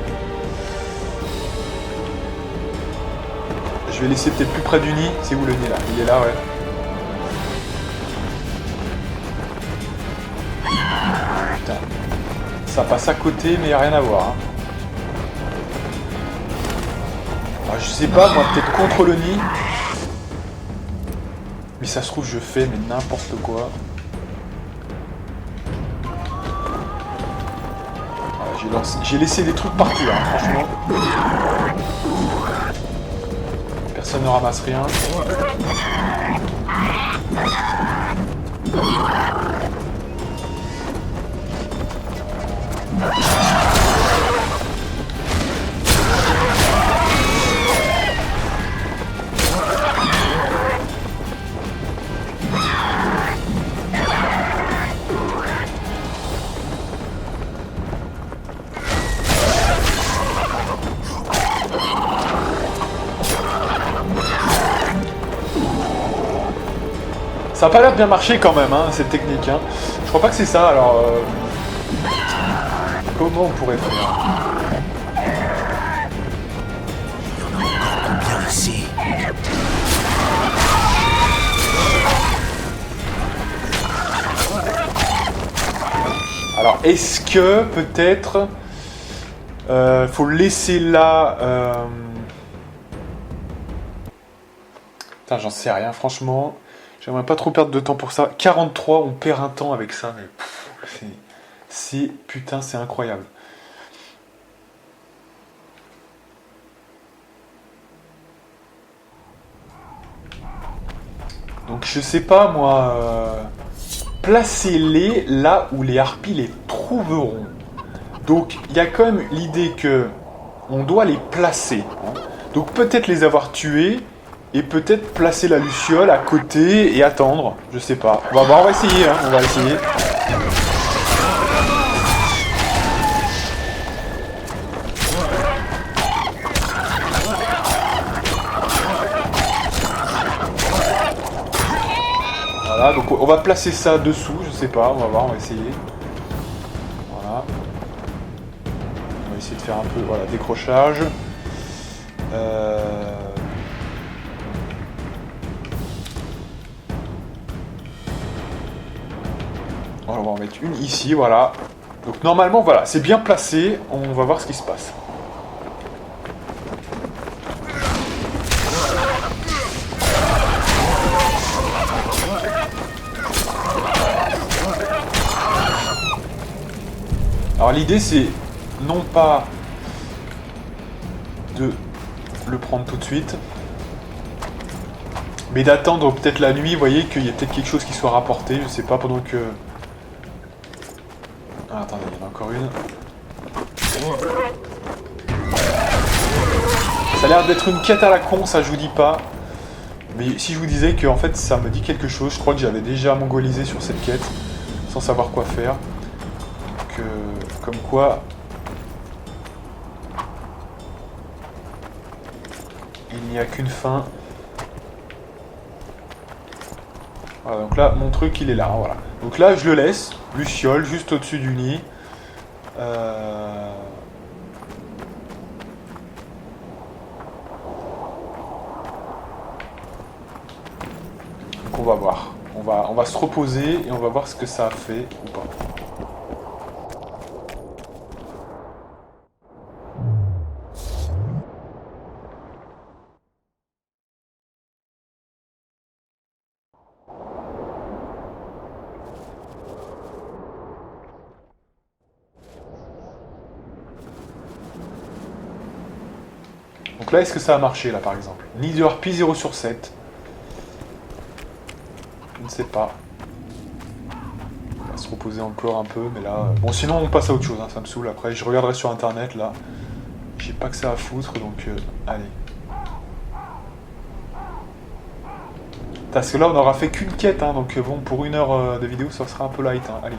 Je vais laisser peut-être plus près du nid. C'est où le nid, là? Il est là, ouais. Putain. Ça passe à côté, mais il n'y a rien à voir. Hein. Alors, je sais pas, moi, peut-être contre le nid. Mais ça se trouve, je fais mais n'importe quoi. Voilà, j'ai laissé des trucs partout, là, hein, franchement. Personne ne ramasse rien. Ça a pas l'air de bien marcher quand même, hein, cette technique. Hein. Je crois pas que c'est ça, alors... Comment on pourrait faire? Bien ici. Alors, est-ce que, peut-être... faut le laisser là... Putain, j'en sais rien, franchement... J'aimerais pas trop perdre de temps pour ça. 43, on perd un temps avec ça, mais... Putain, c'est incroyable. Donc, je sais pas, moi... placez-les là où les harpies les trouveront. Donc, il y a quand même l'idée que... on doit les placer. Hein. Donc, peut-être les avoir tués... et peut-être placer la luciole à côté et attendre. Je sais pas. On va voir, on va essayer. Hein, on va essayer. Voilà, donc on va placer ça dessous. Je sais pas, on va voir, on va essayer. Voilà. On va essayer de faire un peu, voilà, décrochage. Alors, on va en mettre une ici, voilà. Donc normalement, voilà, c'est bien placé. On va voir ce qui se passe. Alors l'idée, c'est non pas de le prendre tout de suite, mais d'attendre peut-être la nuit, vous voyez, qu'il y ait peut-être quelque chose qui soit rapporté, je sais pas, pendant que... Ah, attendez, il y en a encore une. Ça a l'air d'être une quête à la con, ça je vous dis pas. Mais si je vous disais que en fait ça me dit quelque chose, je crois que j'avais déjà mongolisé sur cette quête, sans savoir quoi faire. Que, comme quoi... il n'y a qu'une fin. Voilà, donc là, mon truc, il est là, voilà. Donc là, je le laisse, luciole, juste au-dessus du nid. Donc on va voir. On va se reposer et on va voir ce que ça a fait ou pas. Donc là, est-ce que ça a marché, là, par exemple? Nid de harpie, 0 sur 7. Je ne sais pas. On va se reposer encore un peu, mais là... Bon, sinon, on passe à autre chose, hein, ça me saoule. Après, je regarderai sur Internet, là. J'ai pas que ça à foutre, donc... allez. Parce que là, on aura fait qu'une quête, hein, donc bon, pour 1 heure de vidéo, ça sera un peu light, hein. Allez.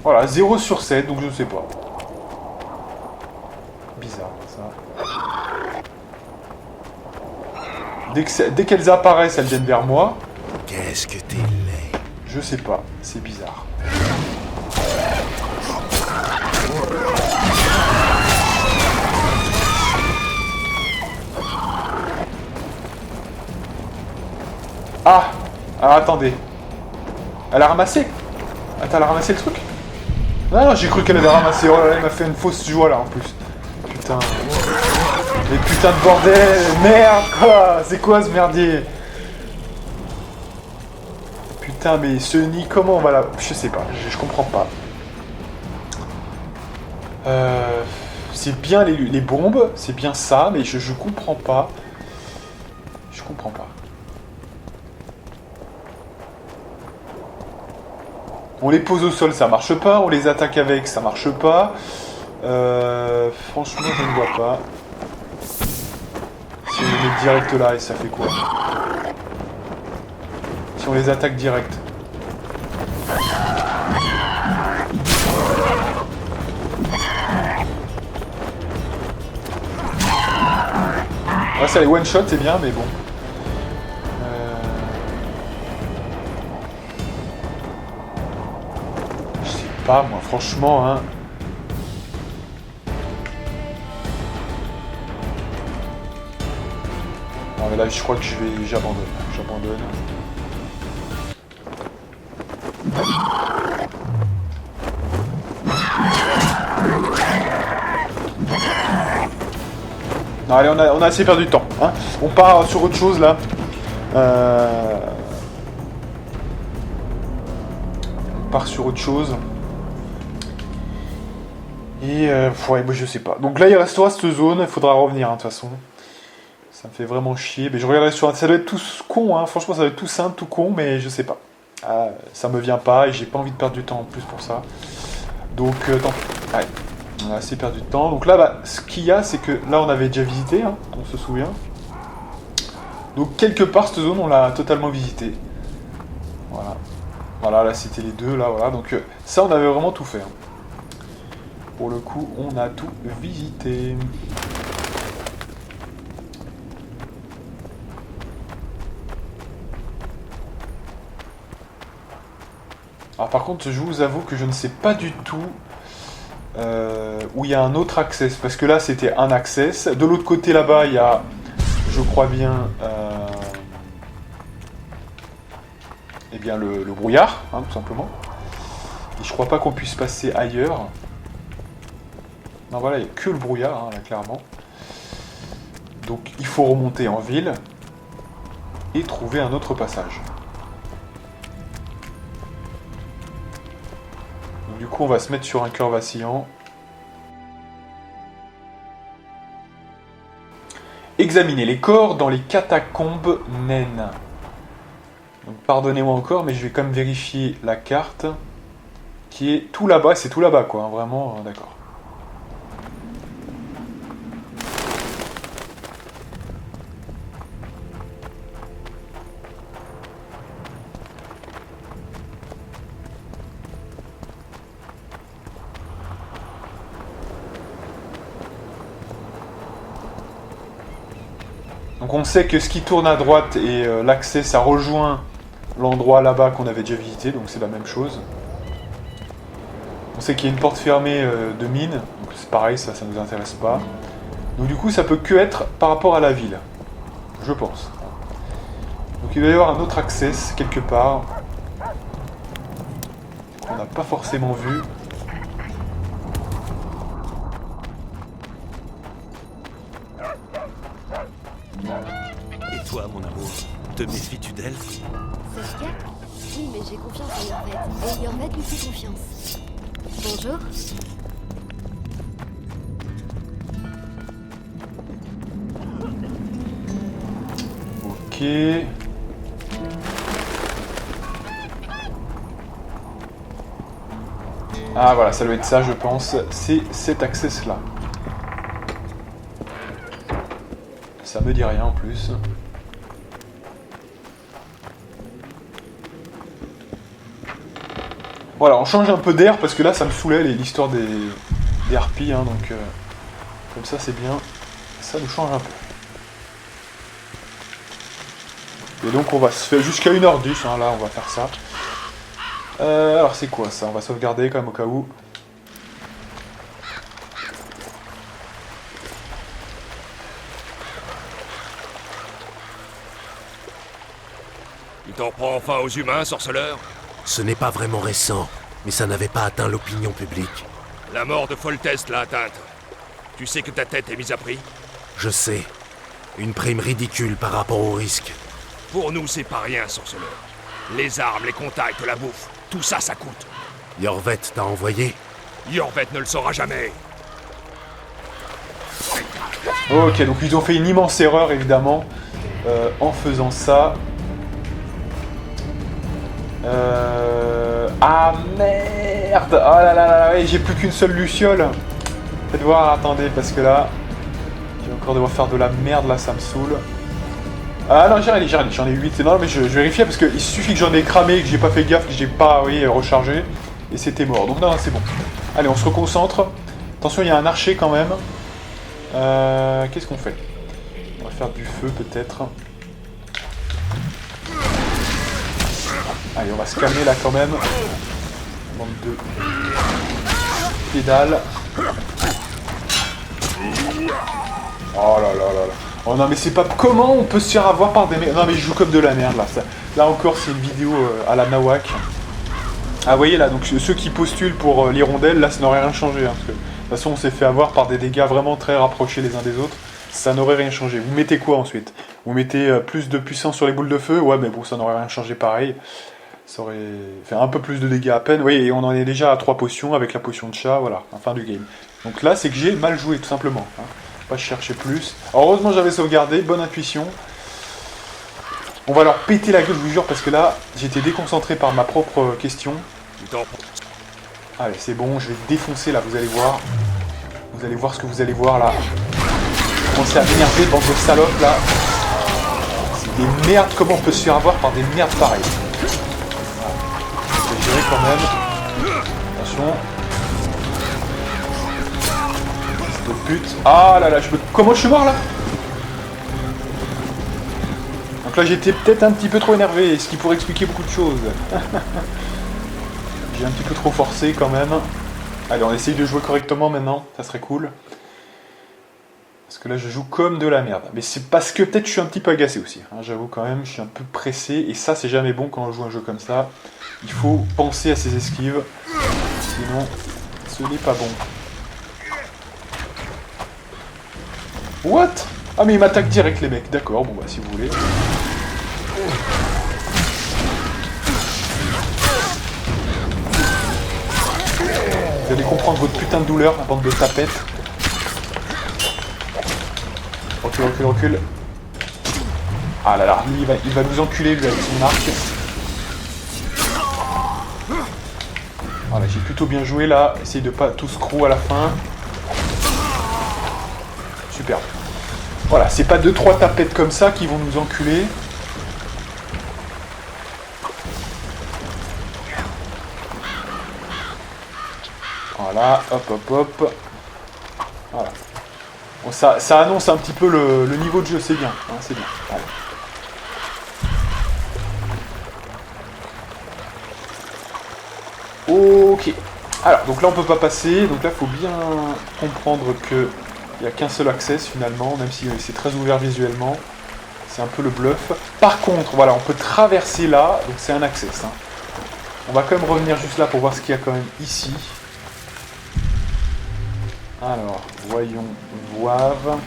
Voilà, 0 sur 7, donc je sais pas. Bizarre, ça. Dès qu'elles apparaissent, elles viennent vers moi. Qu'est-ce que t'es laid. Je sais pas, c'est bizarre. Ah! Alors attendez. Elle a ramassé? Attends, elle a ramassé le truc? Non, j'ai cru qu'elle avait ramassé. Oh là là, elle m'a fait une fausse joie là en plus. Putain. Mais putain de bordel! Merde quoi! C'est quoi ce merdier? Putain, mais ce nid, comment on va la... Je sais pas, je comprends pas. C'est bien les bombes, c'est bien ça, mais je comprends pas. Je comprends pas. On les pose au sol, ça marche pas. On les attaque avec, ça marche pas. Franchement, je ne vois pas. Si on les met direct là, et ça fait quoi? Si on les attaque direct. Ouais, ça les one shot, c'est bien, mais bon. Je sais pas, moi, franchement, hein. Non, mais là, je crois que j'abandonne. J'abandonne. Non, allez, on a assez perdu de temps. Hein. On part sur autre chose là. On part sur autre chose. Et ouais, moi, je sais pas. Donc là, il restera cette zone. Il faudra revenir, hein, de toute façon. Ça me fait vraiment chier. Mais je regarderai sur. Ça doit être tout con, hein. Franchement, ça doit être tout simple, tout con, mais je sais pas. Ça me vient pas et j'ai pas envie de perdre du temps en plus pour ça. Donc, tant pis. Allez. On a assez perdu de temps. Donc là, bah, ce qu'il y a, c'est que là, on avait déjà visité, hein, on se souvient. Donc, quelque part, cette zone, on l'a totalement visitée. Voilà. Voilà, là, c'était les deux, là, voilà. Donc, ça, on avait vraiment tout fait. Hein. Pour le coup, on a tout visité. Alors, par contre, je vous avoue que je ne sais pas du tout... où il y a un autre access, parce que là c'était un access. De l'autre côté là-bas il y a, je crois bien, eh bien le brouillard, hein, tout simplement. Et je crois pas qu'on puisse passer ailleurs. Non voilà, il n'y a que le brouillard, hein, là, clairement. Donc il faut remonter en ville et trouver un autre passage. Du coup, on va se mettre sur un cœur vacillant. Examiner les corps dans les catacombes naines. Donc, pardonnez-moi encore, mais je vais quand même vérifier la carte. Qui est tout là-bas, c'est tout là-bas, quoi. Hein, vraiment, d'accord. Donc on sait que ce qui tourne à droite et l'accès, ça rejoint l'endroit là-bas qu'on avait déjà visité, donc c'est la même chose. On sait qu'il y a une porte fermée de mine, donc c'est pareil, ça nous intéresse pas. Donc du coup, ça peut que être par rapport à la ville, je pense. Donc il doit y avoir un autre access quelque part, qu'on n'a pas forcément vu. Et toi, mon amour, te méfies-tu d'elle? Saskia? Oui, mais j'ai confiance en Yorvet. Et Yorvet lui fait confiance. Bonjour. Ok. Ah voilà, ça doit être ça je pense. C'est cet access là. Ça me dit rien en plus. Voilà, on change un peu d'air parce que là ça me saoulait l'histoire des harpies, hein, donc comme ça c'est bien, ça nous change un peu. Et donc on va se faire jusqu'à 1h10, hein, là on va faire ça. Alors c'est quoi ça? On va sauvegarder quand même au cas où. Tu t'en prends enfin aux humains, sorceleur? Ce n'est pas vraiment récent, mais ça n'avait pas atteint l'opinion publique. La mort de Foltest l'a atteinte. Tu sais que ta tête est mise à prix? Je sais. Une prime ridicule par rapport au risque. Pour nous, c'est pas rien, sorceleur. Les armes, les contacts, la bouffe, tout ça, ça coûte. Yorvet t'a envoyé? Yorvet ne le saura jamais. Ok, donc ils ont fait une immense erreur évidemment en faisant ça. Ah merde! Oh là là là là, ouais, j'ai plus qu'une seule luciole. Faites voir, attendez, parce que là, je vais encore devoir faire de la merde, là, ça me saoule. Ah non, j'en ai 8. Non, mais je vérifiais parce qu'il suffit que j'en ai cramé, que j'ai pas fait gaffe, que j'ai pas, rechargé, et c'était mort. Donc non, c'est bon. Allez, on se reconcentre. Attention, il y a un archer quand même. Qu'est-ce qu'on fait? On va faire du feu peut-être. Allez, on va se calmer là quand même. Bande de pédales. Oh là là là là. Oh non mais c'est pas... Comment on peut se faire avoir par des... Non mais je joue comme de la merde là. Là encore c'est une vidéo à la Nawak. Ah vous voyez là, donc ceux qui postulent pour l'hirondelle, là ça n'aurait rien changé. Hein, parce que de toute façon on s'est fait avoir par des dégâts vraiment très rapprochés les uns des autres. Ça n'aurait rien changé. Vous mettez quoi ensuite? Vous mettez plus de puissance sur les boules de feu? Ouais mais bon ça n'aurait rien changé pareil. Ça aurait fait un peu plus de dégâts à peine. Oui, et on en est déjà à 3 potions avec la potion de chat, voilà, en fin du game. Donc là, c'est que j'ai mal joué, tout simplement. Hein. Pas chercher plus. Alors, heureusement, j'avais sauvegardé, bonne intuition. On va leur péter la gueule, je vous jure, parce que là, j'étais déconcentré par ma propre question. Allez, c'est bon, je vais défoncer, là, vous allez voir. Vous allez voir ce que vous allez voir, là. Commencez à m'énerver, bande de salopes, là. C'est des merdes, comment on peut se faire avoir par des merdes pareilles? Je vais gérer quand même. Attention. Fils de pute. Ah là là, comment je suis mort là? Donc là j'étais peut-être un petit peu trop énervé, ce qui pourrait expliquer beaucoup de choses. J'ai un petit peu trop forcé quand même. Allez, on essaye de jouer correctement maintenant, ça serait cool. Parce que là je joue comme de la merde. Mais c'est parce que peut-être je suis un petit peu agacé aussi. Hein, j'avoue quand même, je suis un peu pressé. Et ça c'est jamais bon quand on joue un jeu comme ça. Il faut penser à ses esquives. Sinon, ce n'est pas bon. What? Ah mais il m'attaque direct les mecs. D'accord, bon bah si vous voulez. Vous allez comprendre votre putain de douleur, la bande de tapettes. Recule, recule, recule. Ah là là, il va nous enculer lui avec son arc. Voilà, j'ai plutôt bien joué là. Essayez de pas tout screw à la fin. Super. Voilà, c'est pas 2-3 tapettes comme ça qui vont nous enculer. Voilà, hop hop hop. Voilà. Bon, ça annonce un petit peu le niveau de jeu, c'est bien. Hein, c'est bien. Allez. Ok. Alors, donc là on peut pas passer. Donc là il faut bien comprendre que il n'y a qu'un seul access finalement, même si c'est très ouvert visuellement. C'est un peu le bluff. Par contre, voilà, on peut traverser là, donc c'est un access. Hein. On va quand même revenir juste là pour voir ce qu'il y a quand même ici. Alors, voyons, voivre.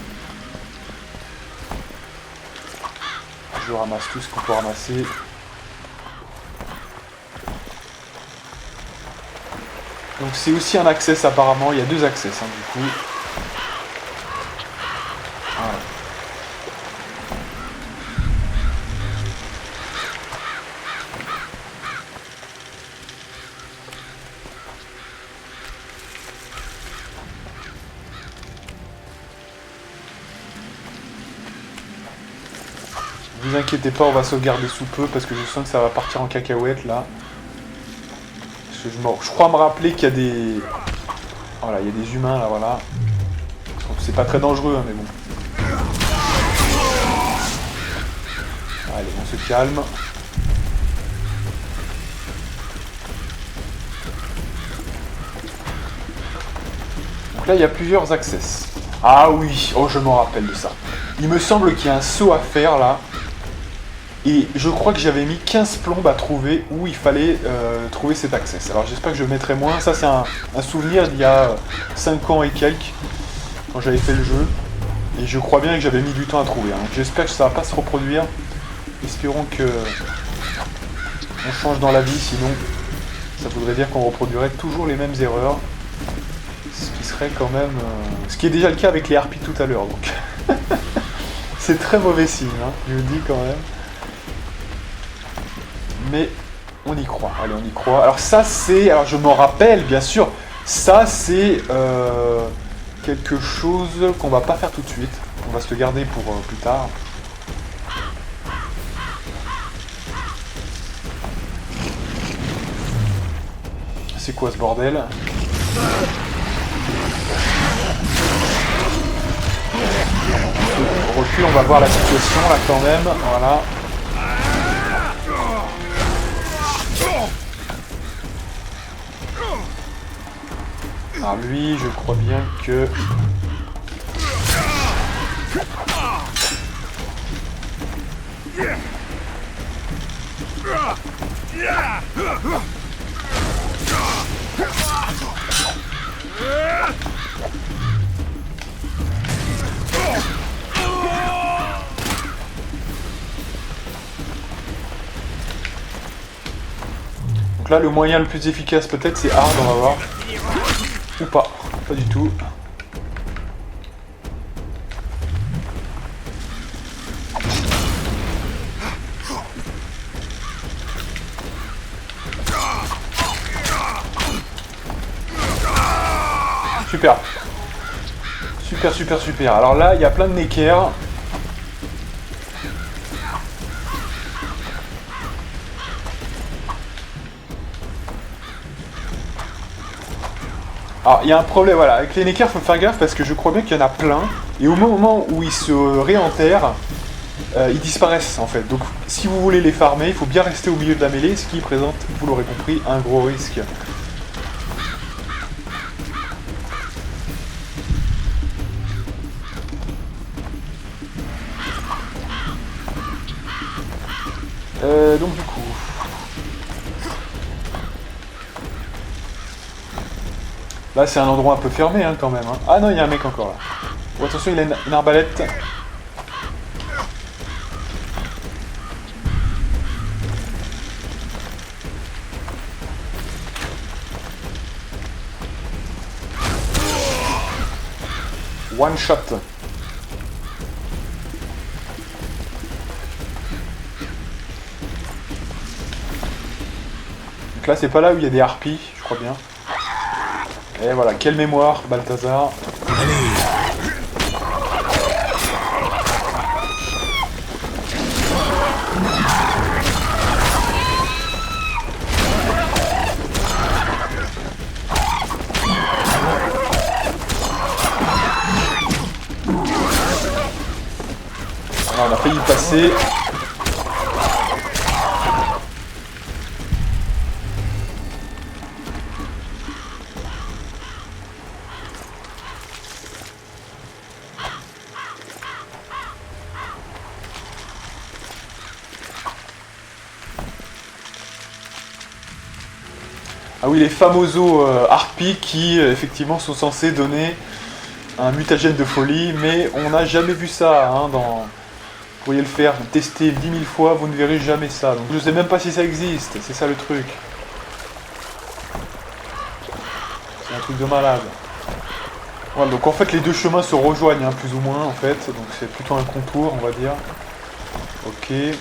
Je ramasse tout ce qu'on peut ramasser. Donc c'est aussi un access apparemment, il y a 2 access hein, du coup. Voilà. Vous inquiétez pas, on va sauvegarder sous peu parce que je sens que ça va partir en cacahuète là. Parce que je crois me rappeler qu'il y a des... Voilà, il y a des humains là, voilà. C'est pas très dangereux, hein, mais bon. Allez, on se calme. Donc là, il y a plusieurs access. Ah oui, oh, je m'en rappelle de ça. Il me semble qu'il y a un saut à faire là. Et je crois que j'avais mis 15 plombes à trouver où il fallait trouver cet access. Alors j'espère que je mettrai moins. Ça, c'est un souvenir d'il y a 5 ans et quelques, quand j'avais fait le jeu. Et je crois bien que j'avais mis du temps à trouver. Hein. J'espère que ça va pas se reproduire. Espérons que on change dans la vie, sinon ça voudrait dire qu'on reproduirait toujours les mêmes erreurs. Ce qui serait quand même... ce qui est déjà le cas avec les harpies tout à l'heure, donc. C'est très mauvais signe, hein, je vous le dis quand même. Mais on y croit, allez, on y croit. Alors ça c'est... Alors je m'en rappelle, bien sûr, ça c'est quelque chose qu'on va pas faire tout de suite. On va se le garder pour plus tard. C'est quoi ce bordel ? On recule, on va voir la situation là quand même, voilà. Alors lui, je crois bien que... Donc là, le moyen le plus efficace peut-être c'est hard, on va voir. Ou pas, pas du tout. Super. Super, super, super. Alors là, il y a plein de Neckers. Alors, il y a un problème, voilà. Avec les Neckers, il faut faire gaffe parce que je crois bien qu'il y en a plein. Et au moment où ils se réenterrent, ils disparaissent en fait. Donc, si vous voulez les farmer, il faut bien rester au milieu de la mêlée, ce qui présente, vous l'aurez compris, un gros risque. Donc du coup... Là c'est un endroit un peu fermé hein, quand même. Hein. Ah non, il y a un mec encore là. Oh, attention, il a une arbalète. One shot. Donc là, c'est pas là où il y a des harpies, je crois bien. Et voilà, quelle mémoire, Balthazar. Voilà, on a failli passer. Ah oui, les famosos harpies qui, effectivement, sont censés donner un mutagène de folie, mais on n'a jamais vu ça, hein, dans... Vous pourriez le faire, tester 10 000 fois, vous ne verrez jamais ça. Donc je sais même pas si ça existe, c'est ça le truc. C'est un truc de malade. Voilà, donc en fait les deux chemins se rejoignent, hein, plus ou moins, en fait. Donc c'est plutôt un contour, on va dire. Ok. Je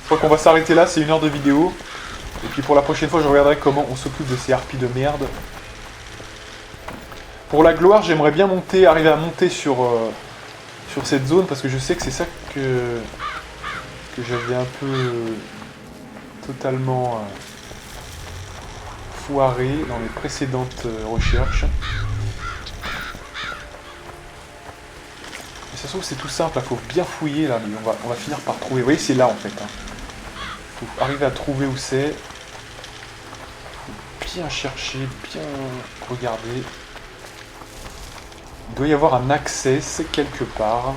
crois qu'on va s'arrêter là, c'est 1 heure de vidéo. Et puis pour la prochaine fois, je regarderai comment on s'occupe de ces harpies de merde. Pour la gloire, j'aimerais bien monter, arriver à monter sur sur cette zone, parce que je sais que c'est ça que j'avais un peu totalement foiré dans les précédentes recherches. Et ça se trouve c'est tout simple, il faut bien fouiller là, mais on va finir par trouver. Vous voyez, c'est là en fait. Il faut arriver à trouver où c'est. Bien chercher, bien regarder. Il doit y avoir un access quelque part.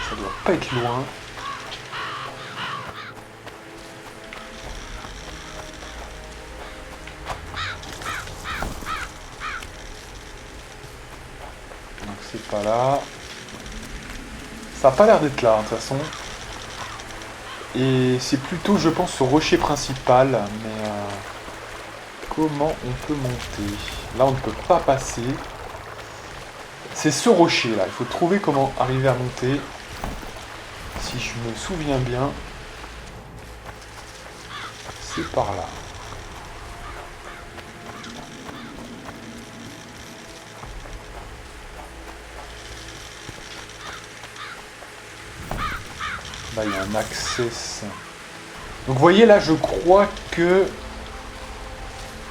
Ça doit pas être loin. Donc c'est pas là. Ça a pas l'air d'être là, de toute façon. Et c'est plutôt, je pense, au rocher principal. Mais comment on peut monter? Là, on ne peut pas passer. C'est ce rocher là. Il faut trouver comment arriver à monter. Si je me souviens bien, c'est par là. Là, il y a un access. Donc, vous voyez, là, je crois que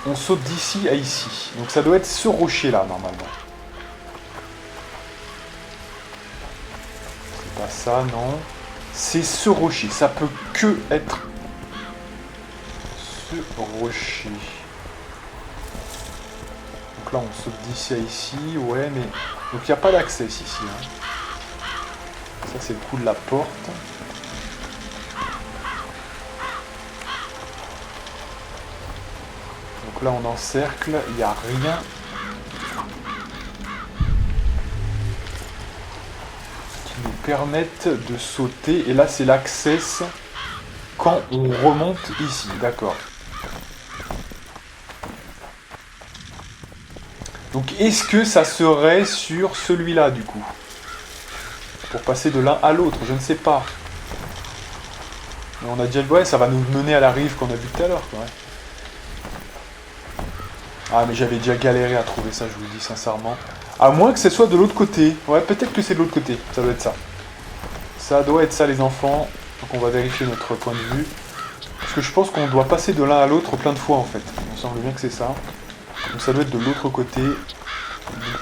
on saute d'ici à ici. Donc, ça doit être ce rocher-là, normalement. C'est pas ça, non. C'est ce rocher. Ça peut que être ce rocher. Donc là, on saute d'ici à ici. Ouais, mais... Donc, il n'y a pas d'accès ici. Hein. Ça, c'est le coup de la porte. Donc là, on encercle. Il n'y a rien. Qui nous permette de sauter. Et là, c'est l'access quand on remonte ici. D'accord. Donc, est-ce que ça serait sur celui-là, du coup? Pour passer de l'un à l'autre, je ne sais pas. Mais on a déjà le... Ouais, ça va nous mener à la rive qu'on a vu tout à l'heure. Ouais. Ah, mais j'avais déjà galéré à trouver ça, je vous le dis sincèrement. À moins que ce soit de l'autre côté. Ouais, peut-être que c'est de l'autre côté. Ça doit être ça. Ça doit être ça, les enfants. Donc on va vérifier notre point de vue. Parce que je pense qu'on doit passer de l'un à l'autre plein de fois, en fait. Il me semble bien que c'est ça. Donc ça doit être de l'autre côté.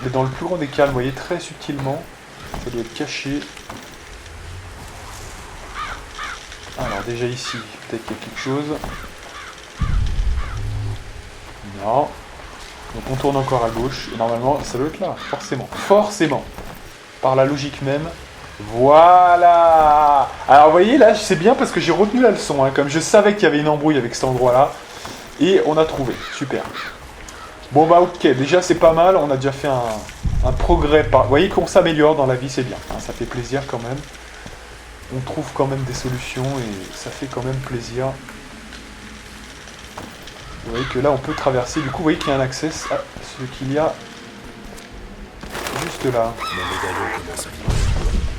Mais dans le plus grand des calmes, vous voyez, très subtilement. Ça doit être caché. Alors déjà ici, peut-être qu'il y a quelque chose. Non. Donc on tourne encore à gauche. Et normalement, ça doit être là, forcément. Forcément. Par la logique même. Voilà. Alors vous voyez, là, c'est bien parce que j'ai retenu la leçon. Hein, comme je savais qu'il y avait une embrouille avec cet endroit-là. Et on a trouvé. Super. Bon bah ok, déjà c'est pas mal. On a déjà fait un progrès. Vous voyez qu'on s'améliore dans la vie, c'est bien. Hein, ça fait plaisir quand même. On trouve quand même des solutions et ça fait quand même plaisir. Vous voyez que là on peut traverser. Du coup vous voyez qu'il y a un access à ce qu'il y a juste là. Mon médaillon commence à vibrer.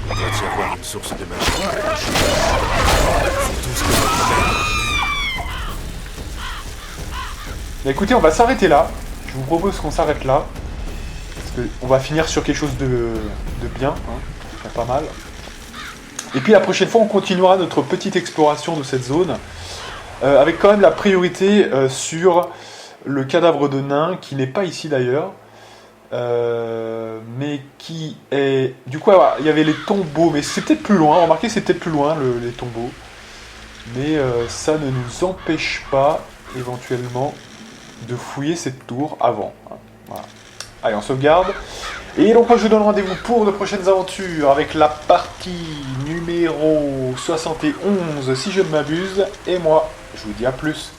Il doit y avoir une source de magie. C'est tout ce que notre mère. Bah, écoutez, on va s'arrêter là. Je vous propose qu'on s'arrête là. Parce qu'on va finir sur quelque chose de bien. Hein, pas mal. Et puis la prochaine fois, on continuera notre petite exploration de cette zone. Avec quand même la priorité sur le cadavre de nain, qui n'est pas ici d'ailleurs. Mais qui est... Du coup, alors, il y avait les tombeaux, mais c'est peut-être plus loin. Remarquez, c'est peut-être plus loin, les tombeaux. Mais ça ne nous empêche pas, éventuellement, de fouiller cette tour avant. Voilà. Allez, on sauvegarde. Et donc moi je vous donne rendez-vous pour de prochaines aventures avec la partie numéro 71 si je ne m'abuse. Et moi, je vous dis à plus.